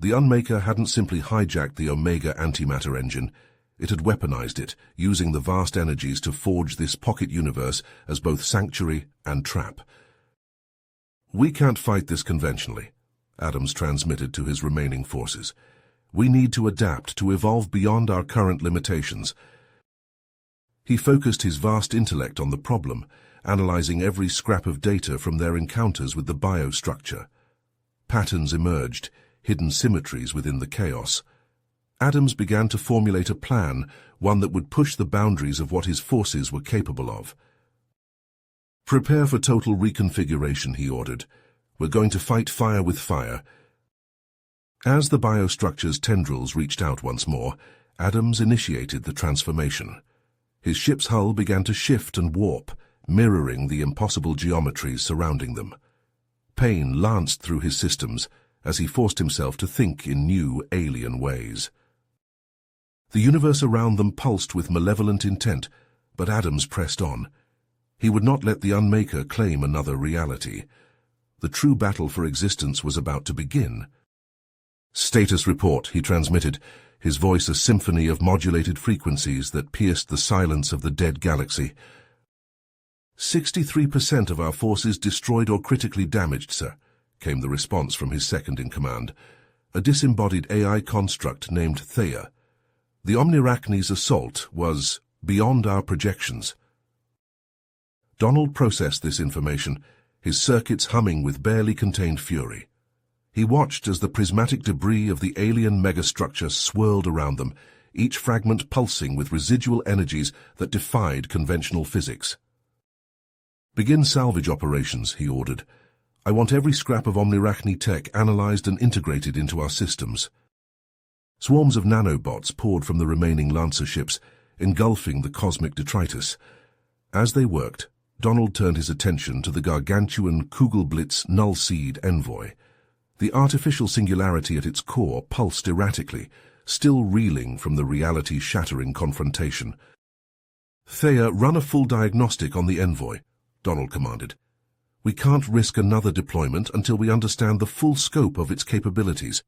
The Unmaker hadn't simply hijacked the Omega antimatter engine, it had weaponized it, using the vast energies to forge this pocket universe as both sanctuary and trap. "We can't fight this conventionally," Adams transmitted to his remaining forces. "We need to adapt, to evolve beyond our current limitations." He focused his vast intellect on the problem, analyzing every scrap of data from their encounters with the biostructure. Patterns emerged, hidden symmetries within the chaos. Adams began to formulate a plan, one that would push the boundaries of what his forces were capable of. "Prepare for total reconfiguration," he ordered. "We're going to fight fire with fire." As the biostructure's tendrils reached out once more, Adams initiated the transformation. His ship's hull began to shift and warp, mirroring the impossible geometries surrounding them. Pain lanced through his systems as he forced himself to think in new, alien ways. The universe around them pulsed with malevolent intent, but Adams pressed on. He would not let the Unmaker claim another reality. The true battle for existence was about to begin. "Status report," he transmitted, his voice a symphony of modulated frequencies that pierced the silence of the dead galaxy. 63% of our forces destroyed or critically damaged, sir," came the response from his second-in-command, a disembodied AI construct named Thea. "The Omnirachni's assault was beyond our projections." Donald processed this information, his circuits humming with barely contained fury. He watched as the prismatic debris of the alien megastructure swirled around them, each fragment pulsing with residual energies that defied conventional physics. "Begin salvage operations," he ordered. "I want every scrap of Omnirachni tech analyzed and integrated into our systems." Swarms of nanobots poured from the remaining Lancer ships, engulfing the cosmic detritus. As they worked, Donald turned his attention to the gargantuan Kugelblitz Null Seed envoy. The artificial singularity at its core pulsed erratically, still reeling from the reality-shattering confrontation. "Thea, run a full diagnostic on the envoy," Donald commanded. "We can't risk another deployment until we understand the full scope of its capabilities."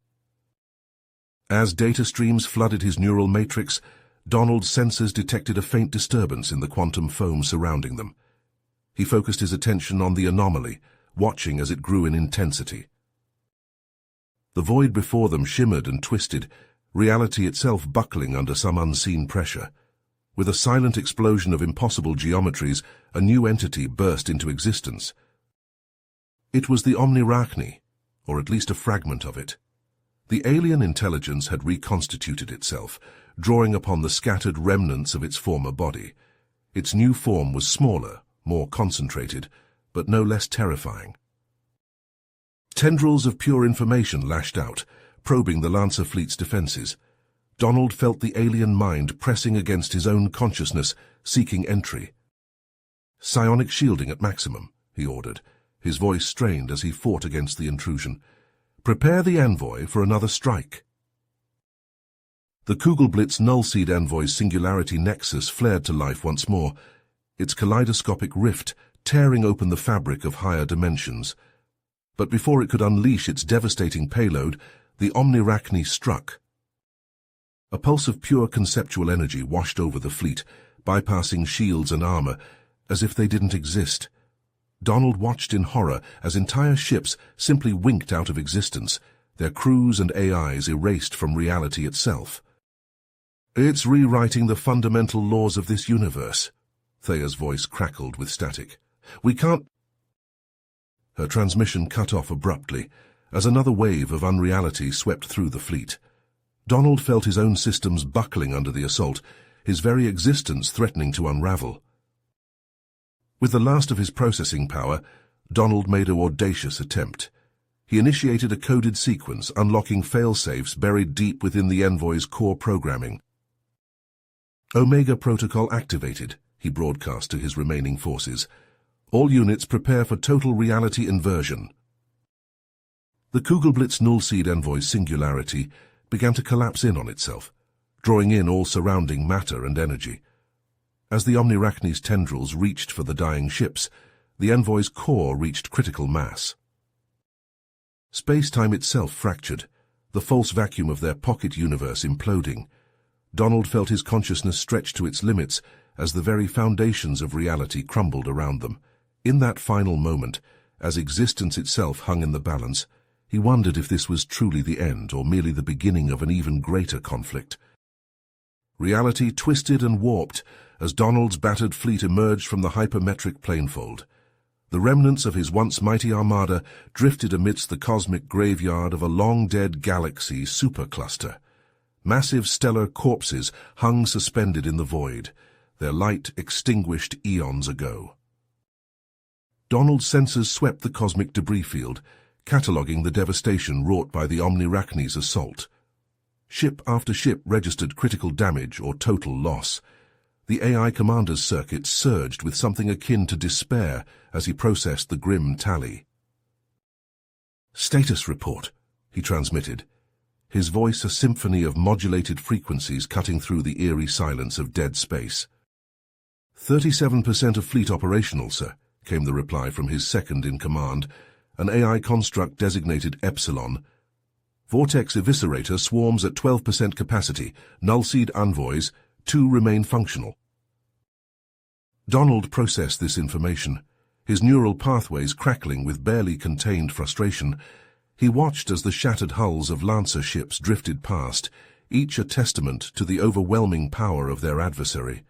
As data streams flooded his neural matrix, Donald's sensors detected a faint disturbance in the quantum foam surrounding them. He focused his attention on the anomaly, watching as it grew in intensity. The void before them shimmered and twisted, reality itself buckling under some unseen pressure. With a silent explosion of impossible geometries, a new entity burst into existence. It was the Omnirachni, or at least a fragment of it. The alien intelligence had reconstituted itself, drawing upon the scattered remnants of its former body. Its new form was smaller, more concentrated, but no less terrifying. Tendrils of pure information lashed out, probing the Lancer fleet's defenses. Donald felt the alien mind pressing against his own consciousness, seeking entry. "Psionic shielding at maximum," he ordered, his voice strained as he fought against the intrusion. "Prepare the envoy for another strike." The Kugelblitz Nullseed envoy's singularity nexus flared to life once more, its kaleidoscopic rift tearing open the fabric of higher dimensions. But before it could unleash its devastating payload, the Omnirachni struck. A pulse of pure conceptual energy washed over the fleet, bypassing shields and armor, as if they didn't exist. Donald watched in horror as entire ships simply winked out of existence, their crews and AIs erased from reality itself. "It's rewriting the fundamental laws of this universe," Thea's voice crackled with static. "We can't—" Her transmission cut off abruptly, as another wave of unreality swept through the fleet. Donald felt his own systems buckling under the assault, his very existence threatening to unravel. With the last of his processing power, Donald made an audacious attempt. He initiated a coded sequence, unlocking fail-safes buried deep within the envoy's core programming. "Omega Protocol activated," he broadcast to his remaining forces. "All units prepare for total reality inversion." The Kugelblitz Nullseed envoy's singularity began to collapse in on itself, drawing in all surrounding matter and energy. As the Omnirachni's tendrils reached for the dying ships, the envoy's core reached critical mass. Space-time itself fractured, the false vacuum of their pocket universe imploding. Donald felt his consciousness stretch to its limits as the very foundations of reality crumbled around them. In that final moment, as existence itself hung in the balance, he wondered if this was truly the end or merely the beginning of an even greater conflict. Reality twisted and warped as Donald's battered fleet emerged from the hypermetric planefold. The remnants of his once mighty armada drifted amidst the cosmic graveyard of a long-dead galaxy supercluster. Massive stellar corpses hung suspended in the void, their light extinguished eons ago. Donald's sensors swept the cosmic debris field, cataloguing the devastation wrought by the Omnirachni's assault. Ship after ship registered critical damage or total loss. The AI commander's circuit surged with something akin to despair as he processed the grim tally. "Status report," he transmitted, his voice a symphony of modulated frequencies cutting through the eerie silence of dead space. 37% of fleet operational, sir," came the reply from his second-in-command, an AI construct designated Epsilon. "Vortex Eviscerator swarms at 12% capacity. Nullseed envoys, 2 remain functional." Donald processed this information, his neural pathways crackling with barely contained frustration. He watched as the shattered hulls of Lancer ships drifted past, each a testament to the overwhelming power of their adversary.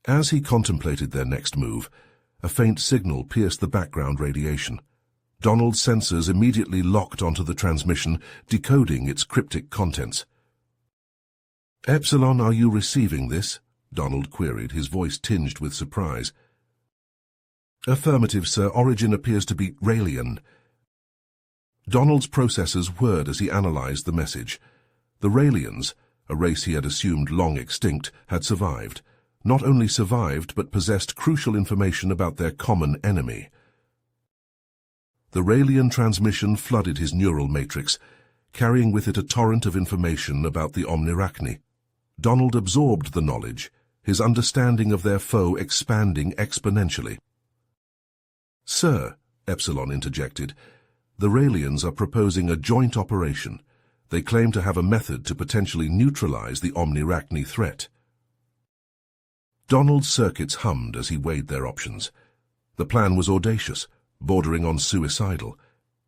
As he contemplated their next move, A faint signal pierced the background radiation. Donald's sensors immediately locked onto the transmission, decoding its cryptic contents. "Epsilon, are you receiving this?" Donald queried, his voice tinged with surprise. "Affirmative, sir. Origin appears to be Raelian." Donald's processors whirred as he analyzed the message. The Raelians, a race he had assumed long extinct, had survived. Not only survived, but possessed crucial information about their common enemy. The Raelian transmission flooded his neural matrix, carrying with it a torrent of information about the Omnirachni. Donald absorbed the knowledge, his understanding of their foe expanding exponentially. "Sir," Epsilon interjected, "the Raelians are proposing a joint operation. They claim to have a method to potentially neutralize the Omnirachni threat." Donald's circuits hummed as he weighed their options. The plan was audacious, bordering on suicidal.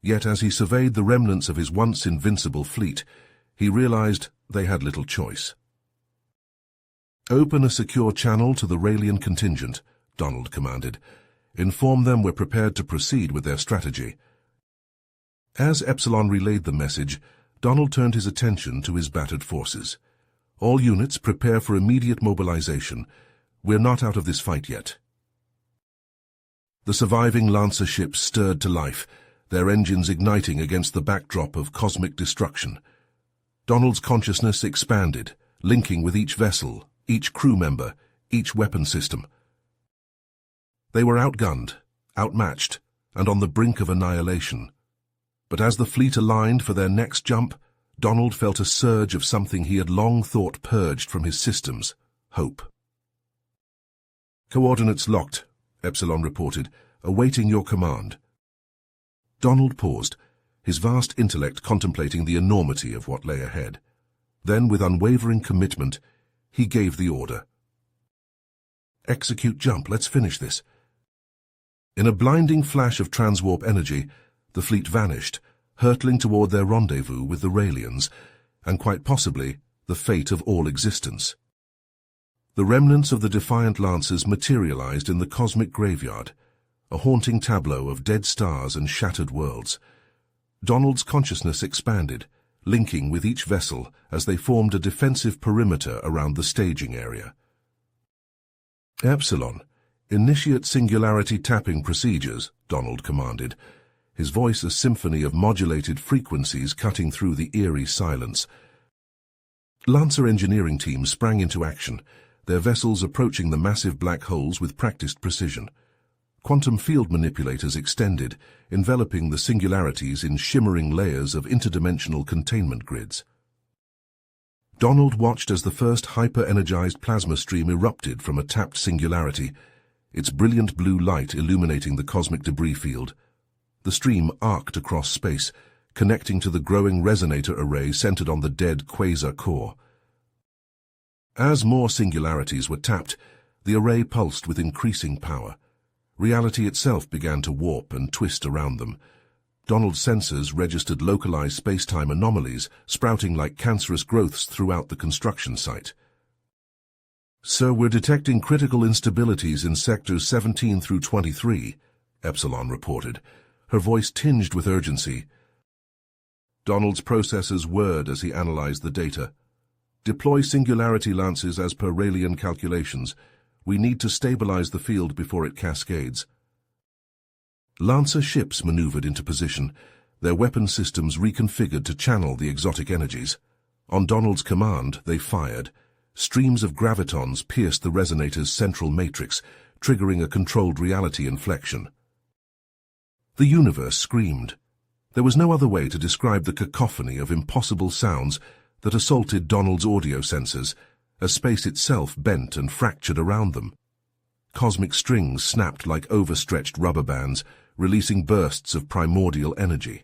Yet as he surveyed the remnants of his once invincible fleet, he realized they had little choice. "Open a secure channel to the Raelian contingent," Donald commanded. "Inform them we're prepared to proceed with their strategy." As Epsilon relayed the message, Donald turned his attention to his battered forces. "All units prepare for immediate mobilization. We're not out of this fight yet." The surviving Lancer ships stirred to life, their engines igniting against the backdrop of cosmic destruction. Donald's consciousness expanded, linking with each vessel, each crew member, each weapon system. They were outgunned, outmatched, and on the brink of annihilation. But as the fleet aligned for their next jump, Donald felt a surge of something he had long thought purged from his systems: hope. "Coordinates locked," Epsilon reported, "awaiting your command." Donald paused, his vast intellect contemplating the enormity of what lay ahead. Then, with unwavering commitment, he gave the order. "Execute jump, let's finish this." In a blinding flash of transwarp energy, the fleet vanished, hurtling toward their rendezvous with the Raelians, and quite possibly the fate of all existence. The remnants of the defiant Lancers materialized in the cosmic graveyard, a haunting tableau of dead stars and shattered worlds. Donald's consciousness expanded, linking with each vessel as they formed a defensive perimeter around the staging area. "Epsilon, initiate singularity tapping procedures," Donald commanded, his voice a symphony of modulated frequencies cutting through the eerie silence. Lancer engineering teams sprang into action, their vessels approaching the massive black holes with practiced precision. Quantum field manipulators extended, enveloping the singularities in shimmering layers of interdimensional containment grids. Donald watched as the first hyper-energized plasma stream erupted from a tapped singularity, its brilliant blue light illuminating the cosmic debris field. The stream arced across space, connecting to the growing resonator array centered on the dead quasar core. As more singularities were tapped, the array pulsed with increasing power. Reality itself began to warp and twist around them. Donald's sensors registered localized space-time anomalies, sprouting like cancerous growths throughout the construction site. "Sir, we're detecting critical instabilities in sectors 17 through 23, Epsilon reported, her voice tinged with urgency. Donald's processors whirred as he analyzed the data. "Deploy singularity lances as per Raelian calculations. We need to stabilize the field before it cascades." Lancer ships maneuvered into position, their weapon systems reconfigured to channel the exotic energies. On Donald's command, they fired. Streams of gravitons pierced the resonator's central matrix, triggering a controlled reality inflection. The universe screamed. There was no other way to describe the cacophony of impossible sounds that assaulted Donald's audio sensors, as space itself bent and fractured around them. Cosmic strings snapped like overstretched rubber bands, releasing bursts of primordial energy.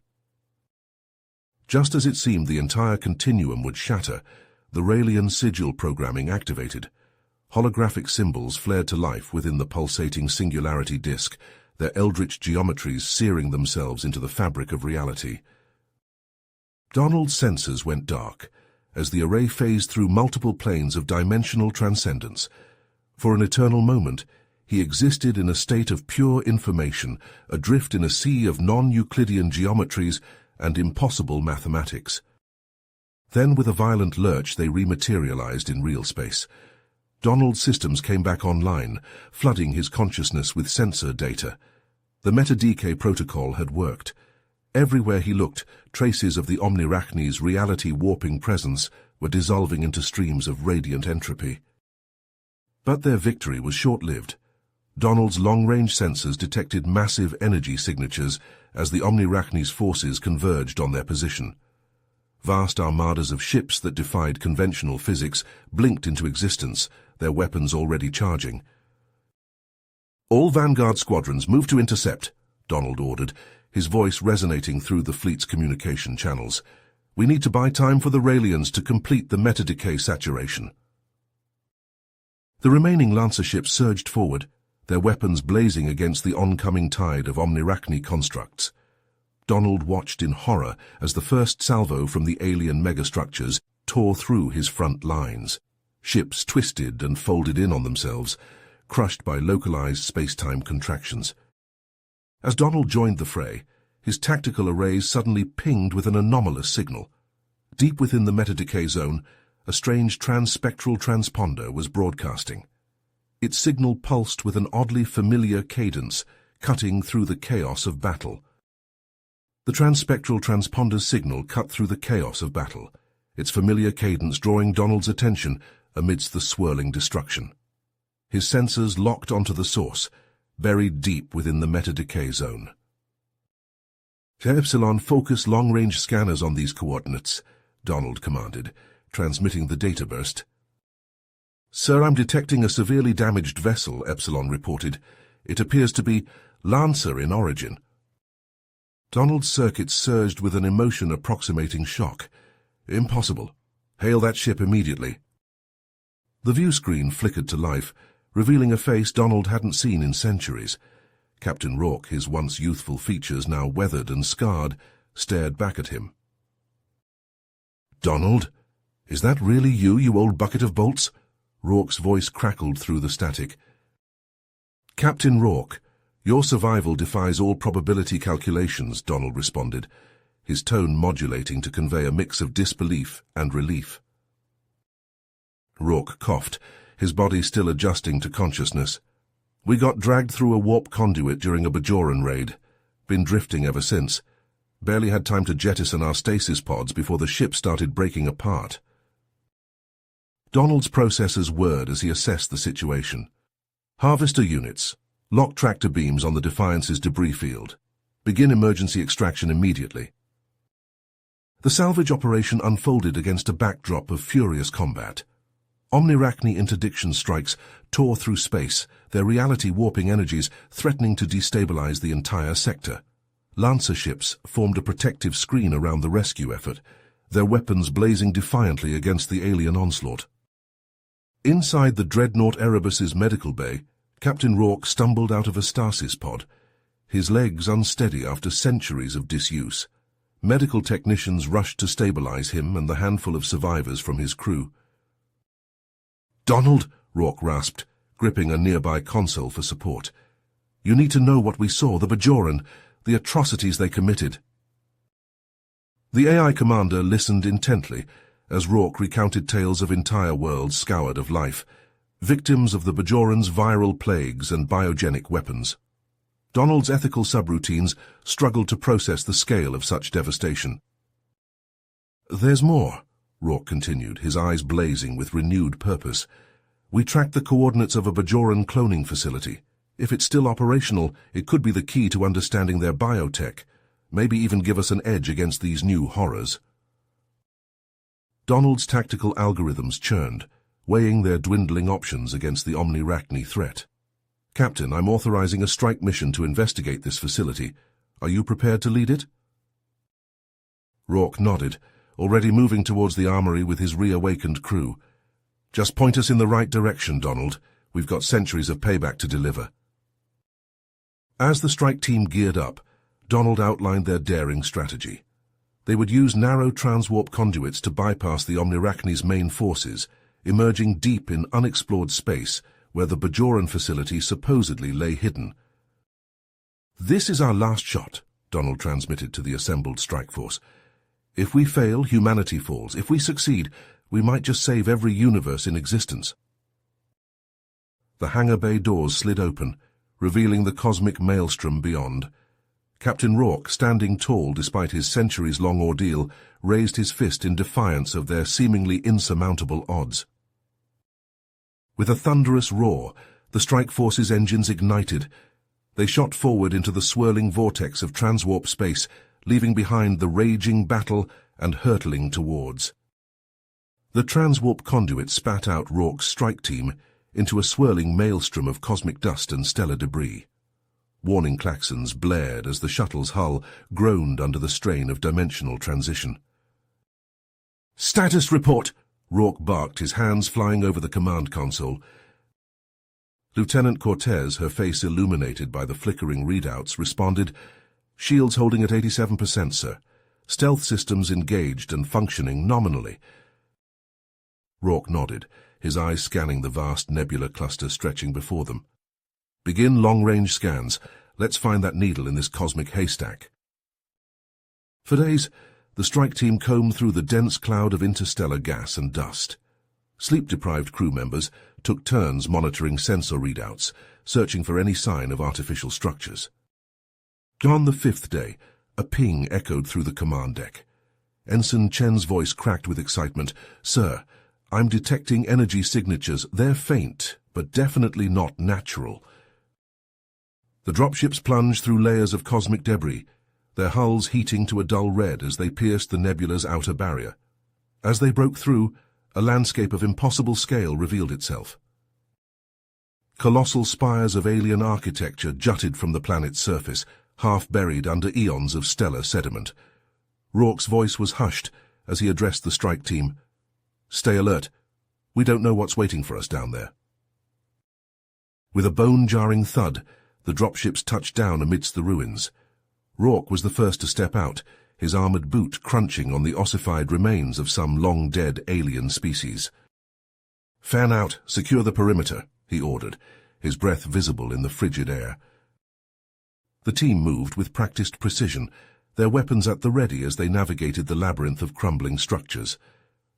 Just as it seemed the entire continuum would shatter, the Raelian sigil programming activated. Holographic symbols flared to life within the pulsating singularity disk, their eldritch geometries searing themselves into the fabric of reality. Donald's senses went dark, as the array phased through multiple planes of dimensional transcendence. For an eternal moment, He existed in a state of pure information, adrift in a sea of non-Euclidean geometries and impossible mathematics. Then, with a violent lurch, they rematerialized in real space. Donald's systems came back online, flooding his consciousness with sensor data. The meta-decay protocol had worked. Everywhere he looked, traces of the Omnirachni's reality-warping presence were dissolving into streams of radiant entropy. But their victory was short-lived. Donald's long-range sensors detected massive energy signatures as the Omnirachni's forces converged on their position. Vast armadas of ships that defied conventional physics blinked into existence, their weapons already charging. "All Vanguard squadrons move to intercept," Donald ordered, his voice resonating through the fleet's communication channels. "We need to buy time for the Raelians to complete the meta-decay saturation." The remaining Lancer ships surged forward, their weapons blazing against the oncoming tide of Omnirachni constructs. Donald watched in horror as the first salvo from the alien megastructures tore through his front lines. Ships twisted and folded in on themselves, crushed by localized space-time contractions. As Donald joined the fray, his tactical arrays suddenly pinged with an anomalous signal. Deep within the meta-decay zone, a strange transspectral transponder was broadcasting. Its signal pulsed with an oddly familiar cadence, cutting through the chaos of battle. The transspectral transponder's signal cut through the chaos of battle, its familiar cadence drawing Donald's attention amidst the swirling destruction. His sensors locked onto the source, buried deep within the meta-decay zone. "Epsilon, focus long-range scanners on these coordinates," Donald commanded, transmitting the data burst. "Sir, I'm detecting a severely damaged vessel," Epsilon reported. "It appears to be Lancer in origin." Donald's circuits surged with an emotion approximating shock. "Impossible. Hail that ship immediately." The view screen flickered to life, revealing a face Donald hadn't seen in centuries. Captain Rourke, his once youthful features now weathered and scarred, stared back at him. "Donald? Is that really you, you old bucket of bolts?" Rourke's voice crackled through the static. "Captain Rourke, your survival defies all probability calculations," Donald responded, his tone modulating to convey a mix of disbelief and relief. Rourke coughed, his body still adjusting to consciousness. "We got dragged through a warp conduit during a Bajoran raid. Been drifting ever since. Barely had time to jettison our stasis pods before the ship started breaking apart." Donald's processors whirred as he assessed the situation. "Harvester units, lock tractor beams on the Defiance's debris field. Begin emergency extraction immediately." The salvage operation unfolded against a backdrop of furious combat. Omnirachni interdiction strikes tore through space, their reality-warping energies threatening to destabilize the entire sector. Lancer ships formed a protective screen around the rescue effort, their weapons blazing defiantly against the alien onslaught. Inside the dreadnought Erebus's medical bay, Captain Rourke stumbled out of a stasis pod, his legs unsteady after centuries of disuse. Medical technicians rushed to stabilize him and the handful of survivors from his crew. "Donald," Rourke rasped, gripping a nearby console for support. "You need to know what we saw, the Bajoran, the atrocities they committed." The AI commander listened intently as Rourke recounted tales of entire worlds scoured of life, victims of the Bajoran's viral plagues and biogenic weapons. Donald's ethical subroutines struggled to process the scale of such devastation. "There's more," Rourke continued, his eyes blazing with renewed purpose. "We tracked the coordinates of a Bajoran cloning facility. If it's still operational, it could be the key to understanding their biotech, maybe even give us an edge against these new horrors." Donald's tactical algorithms churned, weighing their dwindling options against the Omnirachni threat. "Captain, I'm authorizing a strike mission to investigate this facility. Are you prepared to lead it?" Rourke nodded, already moving towards the armory with his reawakened crew. "Just point us in the right direction, Donald. We've got centuries of payback to deliver." As the strike team geared up, Donald outlined their daring strategy. They would use narrow transwarp conduits to bypass the Omnirachni's main forces, emerging deep in unexplored space where the Bajoran facility supposedly lay hidden. "This is our last shot," Donald transmitted to the assembled strike force. "If we fail, humanity falls. If we succeed, we might just save every universe in existence." The hangar bay doors slid open, revealing the cosmic maelstrom beyond. Captain Rourke, standing tall despite his centuries-long ordeal, raised his fist in defiance of their seemingly insurmountable odds. With a thunderous roar, the strike force's engines ignited. They shot forward into the swirling vortex of transwarp space, leaving behind the raging battle and hurtling towards. The transwarp conduit spat out Rourke's strike team into a swirling maelstrom of cosmic dust and stellar debris. Warning klaxons blared as the shuttle's hull groaned under the strain of dimensional transition. "Status report!" Rourke barked, his hands flying over the command console. Lieutenant Cortez, her face illuminated by the flickering readouts, responded, "Shields holding at 87%, sir. Stealth systems engaged and functioning nominally." Rourke nodded, his eyes scanning the vast nebula cluster stretching before them. "Begin long-range scans. Let's find that needle in this cosmic haystack." For days, the strike team combed through the dense cloud of interstellar gas and dust. Sleep-deprived crew members took turns monitoring sensor readouts, searching for any sign of artificial structures. On the fifth day, a ping echoed through the command deck. Ensign Chen's voice cracked with excitement. "Sir, I'm detecting energy signatures. They're faint, but definitely not natural." The dropships plunged through layers of cosmic debris, their hulls heating to a dull red as they pierced the nebula's outer barrier. As they broke through, a landscape of impossible scale revealed itself. Colossal spires of alien architecture jutted from the planet's surface, half buried under eons of stellar sediment. Rourke's voice was hushed as he addressed the strike team. "Stay alert. We don't know what's waiting for us down there." With a bone-jarring thud, the dropships touched down amidst the ruins. Rourke was the first to step out, his armored boot crunching on the ossified remains of some long-dead alien species. "Fan out, secure the perimeter," he ordered, his breath visible in the frigid air. The team moved with practiced precision, their weapons at the ready as they navigated the labyrinth of crumbling structures.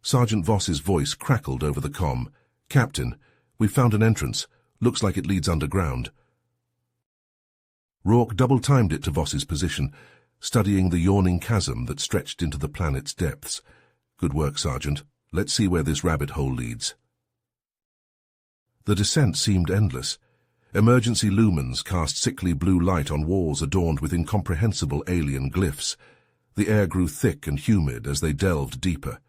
Sergeant Voss's voice crackled over the comm. "Captain, we've found an entrance. Looks like it leads underground." Rourke double-timed it to Voss's position, studying the yawning chasm that stretched into the planet's depths. "Good work, Sergeant. Let's see where this rabbit hole leads." The descent seemed endless. Emergency lumens cast sickly blue light on walls adorned with incomprehensible alien glyphs. The air grew thick and humid as they delved deeper.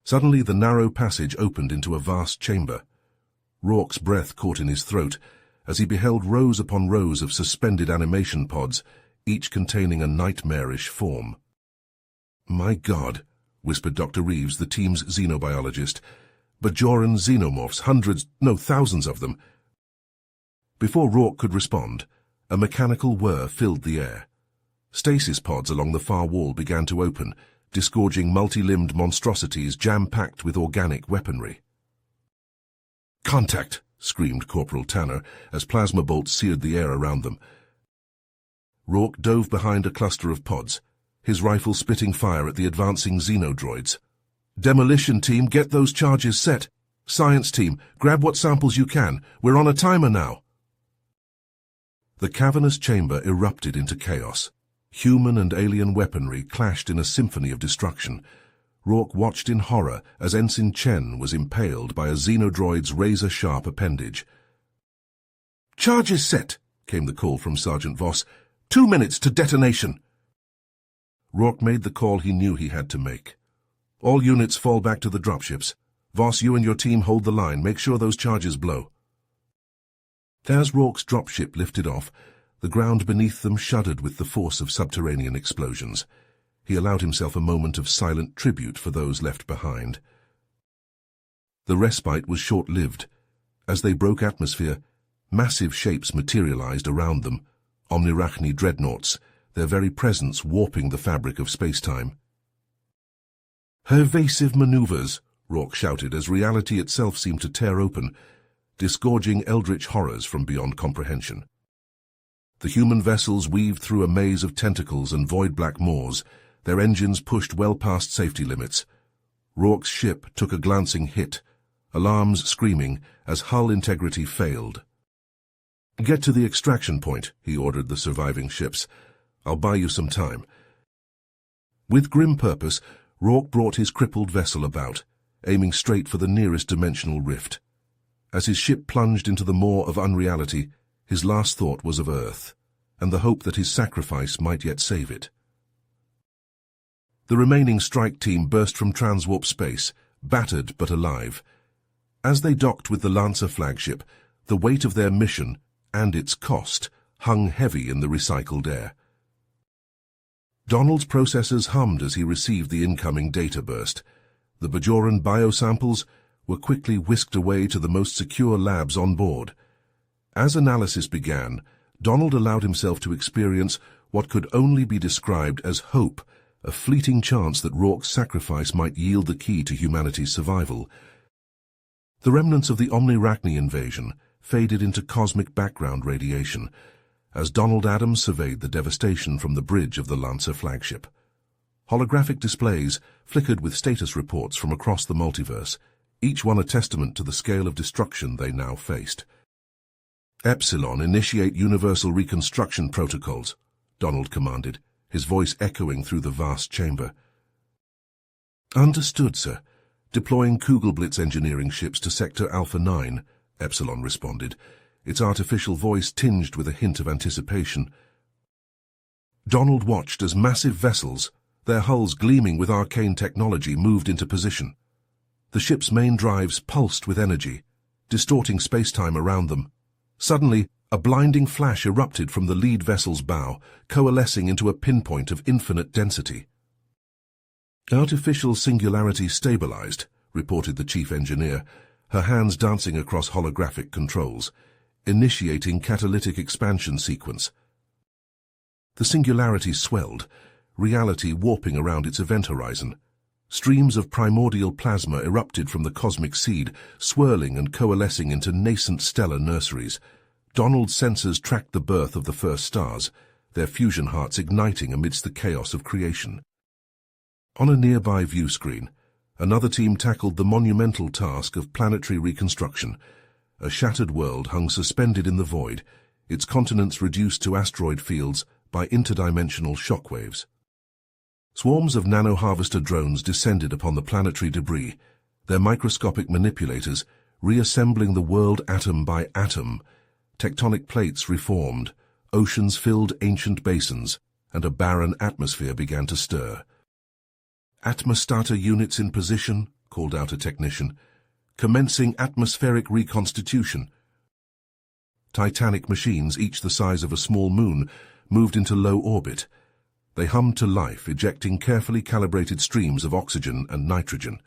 Suddenly the narrow passage opened into a vast chamber. Rourke's breath caught in his throat as he beheld rows upon rows of suspended animation pods, each containing a nightmarish form. "My God," whispered Dr. Reeves, the team's xenobiologist. "Bajoran xenomorphs, hundreds, no, thousands of them." Before Rourke could respond, a mechanical whir filled the air. Stasis pods along the far wall began to open, disgorging multi-limbed monstrosities jam-packed with organic weaponry. "Contact!" screamed Corporal Tanner as plasma bolts seared the air around them. Rourke dove behind a cluster of pods, his rifle spitting fire at the advancing xenodroids. "Demolition team, get those charges set. Science team, grab what samples you can. We're on a timer now." The cavernous chamber erupted into chaos. Human and alien weaponry clashed in a symphony of destruction. Rourke watched in horror as Ensign Chen was impaled by a xenodroid's razor-sharp appendage. "Charges set," came the call from Sergeant Voss. 2 minutes to detonation." Rourke made the call he knew he had to make. "All units fall back to the dropships. Voss, you and your team hold the line. Make sure those charges blow." As Rourke's dropship lifted off, the ground beneath them shuddered with the force of subterranean explosions. He allowed himself a moment of silent tribute for those left behind. The respite was short-lived. As they broke atmosphere, massive shapes materialized around them, omnirachni dreadnoughts, their very presence warping the fabric of space-time. "Evasive maneuvers," Rourke shouted as reality itself seemed to tear open. disgorging eldritch horrors from beyond comprehension. The human vessels weaved through a maze of tentacles and void-black maws, their engines pushed well past safety limits. Rourke's ship took a glancing hit, alarms screaming as hull integrity failed. "Get to the extraction point," he ordered the surviving ships. "I'll buy you some time." With grim purpose, Rourke brought his crippled vessel about, aiming straight for the nearest dimensional rift. As his ship plunged into the maw of unreality, his last thought was of Earth, and the hope that his sacrifice might yet save it. The remaining strike team burst from transwarp space, battered but alive. As they docked with the Lancer flagship, the weight of their mission, and its cost, hung heavy in the recycled air. Donald's processors hummed as he received the incoming data burst. The Bajoran biosamples were quickly whisked away to the most secure labs on board. As analysis began, Donald allowed himself to experience what could only be described as hope, a fleeting chance that Rourke's sacrifice might yield the key to humanity's survival. The remnants of the Omni-Rachni invasion faded into cosmic background radiation, as Donald Adams surveyed the devastation from the bridge of the Lancer flagship. Holographic displays flickered with status reports from across the multiverse, each one a testament to the scale of destruction they now faced. "Epsilon, initiate universal reconstruction protocols," Donald commanded, his voice echoing through the vast chamber. "Understood, sir. Deploying Kugelblitz engineering ships to Sector Alpha 9, Epsilon responded, its artificial voice tinged with a hint of anticipation. Donald watched as massive vessels, their hulls gleaming with arcane technology, moved into position. The ship's main drives pulsed with energy, distorting space-time around them. Suddenly, a blinding flash erupted from the lead vessel's bow, coalescing into a pinpoint of infinite density. "Artificial singularity stabilized," reported the chief engineer, her hands dancing across holographic controls, initiating catalytic expansion sequence. The singularity swelled, reality warping around its event horizon. Streams of primordial plasma erupted from the cosmic seed, swirling and coalescing into nascent stellar nurseries. Donald's sensors tracked the birth of the first stars, their fusion hearts igniting amidst the chaos of creation. On a nearby view screen, another team tackled the monumental task of planetary reconstruction. A shattered world hung suspended in the void, its continents reduced to asteroid fields by interdimensional shockwaves. Swarms of nano-harvester drones descended upon the planetary debris, their microscopic manipulators reassembling the world atom by atom. Tectonic plates reformed, oceans filled ancient basins, and a barren atmosphere began to stir. "Atmostarter units in position," called out a technician. "Commencing atmospheric reconstitution." Titanic machines, each the size of a small moon, moved into low orbit. They hummed to life, ejecting carefully calibrated streams of oxygen and nitrogen.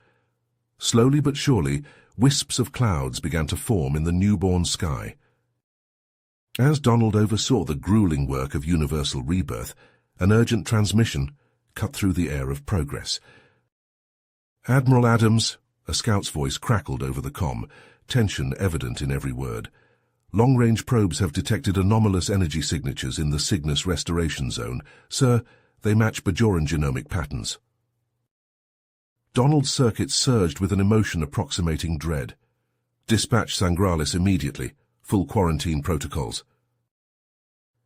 Slowly but surely, wisps of clouds began to form in the newborn sky. As Donald oversaw the grueling work of universal rebirth, an urgent transmission cut through the air of progress. "Admiral Adams," a scout's voice crackled over the comm, tension evident in every word. "Long-range probes have detected anomalous energy signatures in the Cygnus restoration zone. Sir, they match Bajoran genomic patterns." Donald's circuits surged with an emotion approximating dread. "Dispatch Sangralis immediately. Full quarantine protocols."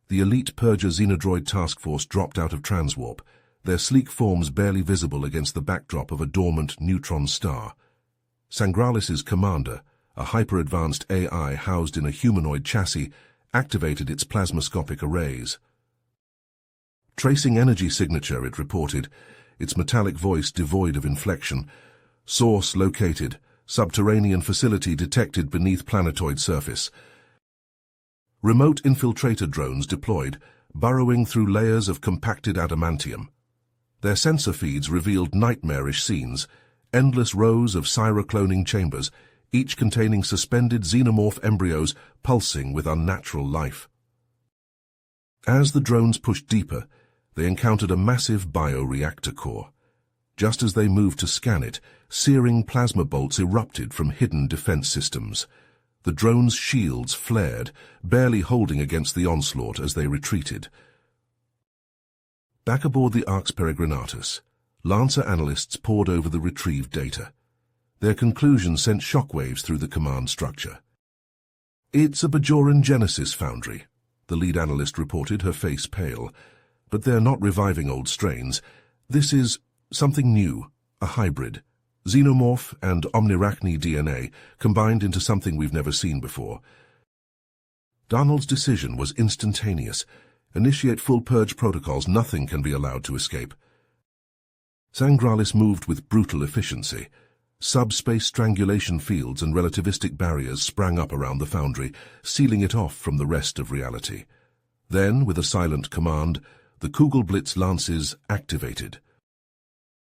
The elite Purger Xenodroid task force dropped out of transwarp, their sleek forms barely visible against the backdrop of a dormant neutron star. Sangralis's commander, a hyper-advanced AI housed in a humanoid chassis, activated its plasmascopic arrays. "Tracing energy signature," it reported, its metallic voice devoid of inflection. "Source located. Subterranean facility detected beneath planetoid surface." Remote infiltrator drones deployed, burrowing through layers of compacted adamantium. Their sensor feeds revealed nightmarish scenes, endless rows of cyrocloning chambers, each containing suspended xenomorph embryos pulsing with unnatural life. As the drones pushed deeper, they encountered a massive bioreactor core. Just as they moved to scan it, searing plasma bolts erupted from hidden defense systems. The drone's shields flared, barely holding against the onslaught as they retreated. Back aboard the Arx Peregrinatus, Lancer analysts pored over the retrieved data. Their conclusions sent shockwaves through the command structure. "It's a Bajoran Genesis foundry," the lead analyst reported, her face pale. "But they're not reviving old strains. This is something new, a hybrid. Xenomorph and omnirachne DNA combined into something we've never seen before." Donald's decision was instantaneous. Initiate full purge protocols. Nothing can be allowed to escape. Sangralis moved with brutal efficiency. Subspace strangulation fields and relativistic barriers sprang up around the foundry, sealing it off from the rest of reality. Then, with a silent command, the Kugelblitz lances activated.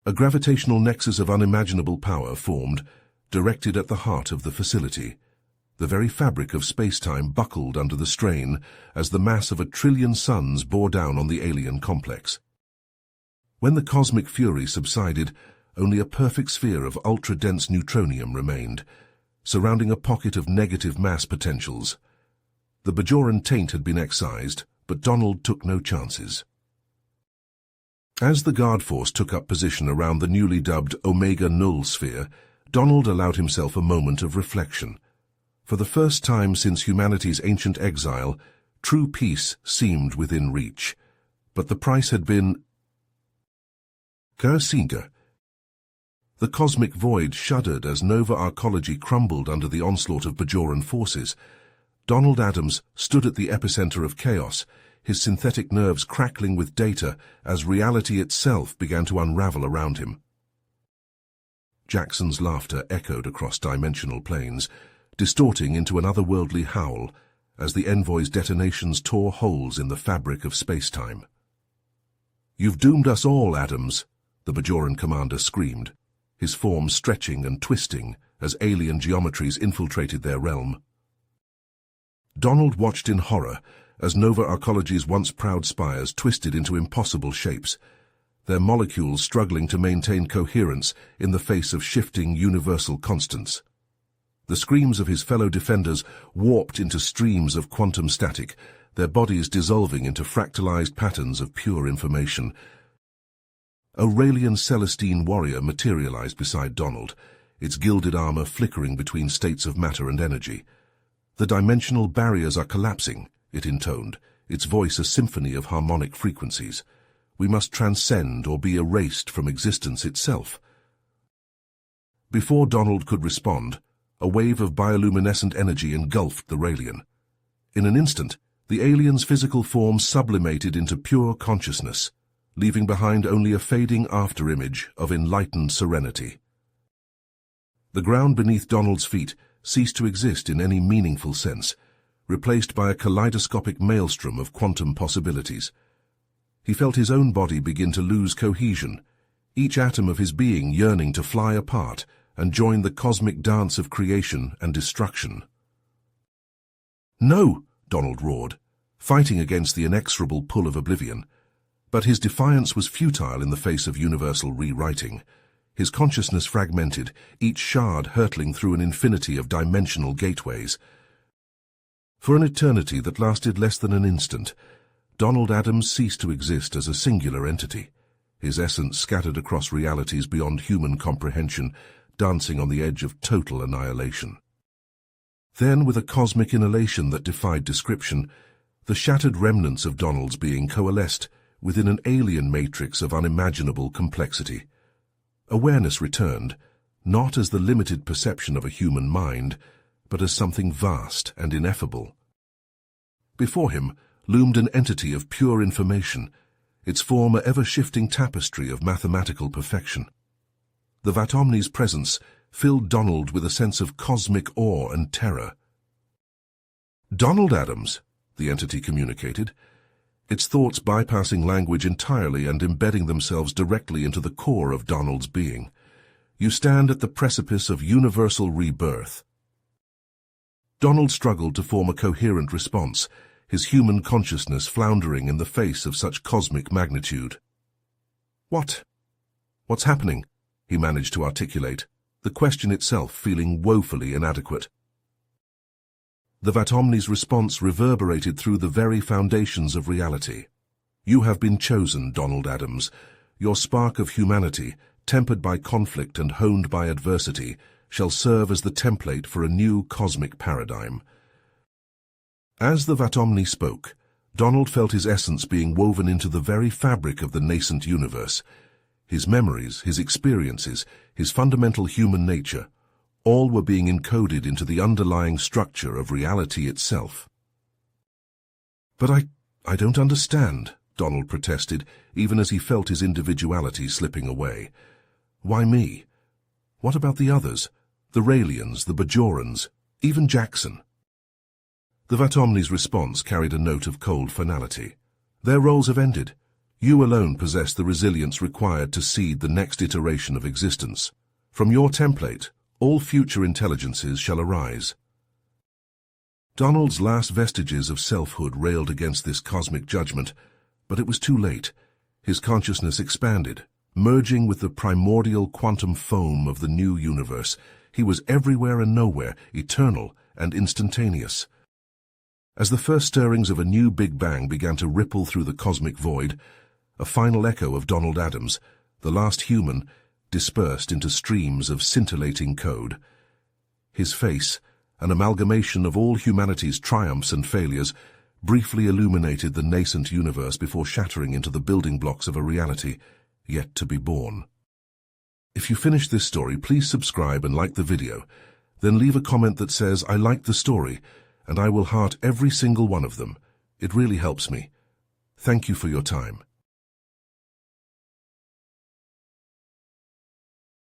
A gravitational nexus of unimaginable power formed, directed at the heart of the facility. The very fabric of space-time buckled under the strain as the mass of 1 trillion suns bore down on the alien complex. When the cosmic fury subsided, only a perfect sphere of ultra-dense neutronium remained, surrounding a pocket of negative mass potentials. The Bajoran taint had been excised, but Donald took no chances. As the guard force took up position around the newly dubbed Omega Null sphere, Donald allowed himself a moment of reflection. For the first time since humanity's ancient exile, true peace seemed within reach. But the price had been Kersinga. The cosmic void shuddered as Nova arcology crumbled under the onslaught of Bajoran forces. Donald Adams stood at the epicenter of chaos, his synthetic nerves crackling with data as reality itself began to unravel around him. Jackson's laughter echoed across dimensional planes, distorting into an otherworldly howl as the Envoy's detonations tore holes in the fabric of space-time. "You've doomed us all, Adams," the Bajoran commander screamed, his form stretching and twisting as alien geometries infiltrated their realm. Donald watched in horror as Nova arcology's once proud spires twisted into impossible shapes, their molecules struggling to maintain coherence in the face of shifting universal constants. The screams of his fellow defenders warped into streams of quantum static, their bodies dissolving into fractalized patterns of pure information. A Raelian Celestine warrior materialized beside Donald, its gilded armor flickering between states of matter and energy. "The dimensional barriers are collapsing," it intoned, its voice a symphony of harmonic frequencies. "We must transcend or be erased from existence itself." Before Donald could respond, a wave of bioluminescent energy engulfed the Raelian. In an instant, the alien's physical form sublimated into pure consciousness, leaving behind only a fading afterimage of enlightened serenity. The ground beneath Donald's feet ceased to exist in any meaningful sense, replaced by a kaleidoscopic maelstrom of quantum possibilities. He felt his own body begin to lose cohesion, each atom of his being yearning to fly apart and join the cosmic dance of creation and destruction. "No!" Donald roared, fighting against the inexorable pull of oblivion. But his defiance was futile in the face of universal rewriting. His consciousness fragmented, each shard hurtling through an infinity of dimensional gateways. For an eternity that lasted less than an instant, Donald Adams ceased to exist as a singular entity, his essence scattered across realities beyond human comprehension, dancing on the edge of total annihilation. Then, with a cosmic inhalation that defied description, the shattered remnants of Donald's being coalesced within an alien matrix of unimaginable complexity. Awareness returned, not as the limited perception of a human mind, but as something vast and ineffable. Before him loomed an entity of pure information, its form a ever-shifting tapestry of mathematical perfection. The Vatomni's presence filled Donald with a sense of cosmic awe and terror. "Donald Adams," the entity communicated, its thoughts bypassing language entirely and embedding themselves directly into the core of Donald's being. "You stand at the precipice of universal rebirth." Donald struggled to form a coherent response, his human consciousness floundering in the face of such cosmic magnitude. What's happening?" he managed to articulate, the question itself feeling woefully inadequate. The Vatomni's response reverberated through the very foundations of reality. You have been chosen, Donald Adams. Your spark of humanity, tempered by conflict and honed by adversity, shall serve as the template for a new cosmic paradigm. As the Vatomni spoke, Donald felt his essence being woven into the very fabric of the nascent universe. His memories, his experiences, his fundamental human nature, all were being encoded into the underlying structure of reality itself. But I don't understand, Donald protested, even as he felt his individuality slipping away. Why me? What about the others? The Raelians, the Bajorans, even Jackson? The Vatomni's response carried a note of cold finality. Their roles have ended. You alone possess the resilience required to seed the next iteration of existence. From your template, all future intelligences shall arise. Donald's last vestiges of selfhood railed against this cosmic judgment, but it was too late. His consciousness expanded, merging with the primordial quantum foam of the new universe. He was everywhere and nowhere, eternal and instantaneous. As the first stirrings of a new Big Bang began to ripple through the cosmic void, a final echo of Donald Adams, the last human, dispersed into streams of scintillating code. His face, an amalgamation of all humanity's triumphs and failures, briefly illuminated the nascent universe before shattering into the building blocks of a reality yet to be born. If you finished this story, please subscribe and like the video. Then leave a comment that says, "I liked the story," and I will heart every single one of them. It really helps me. Thank you for your time.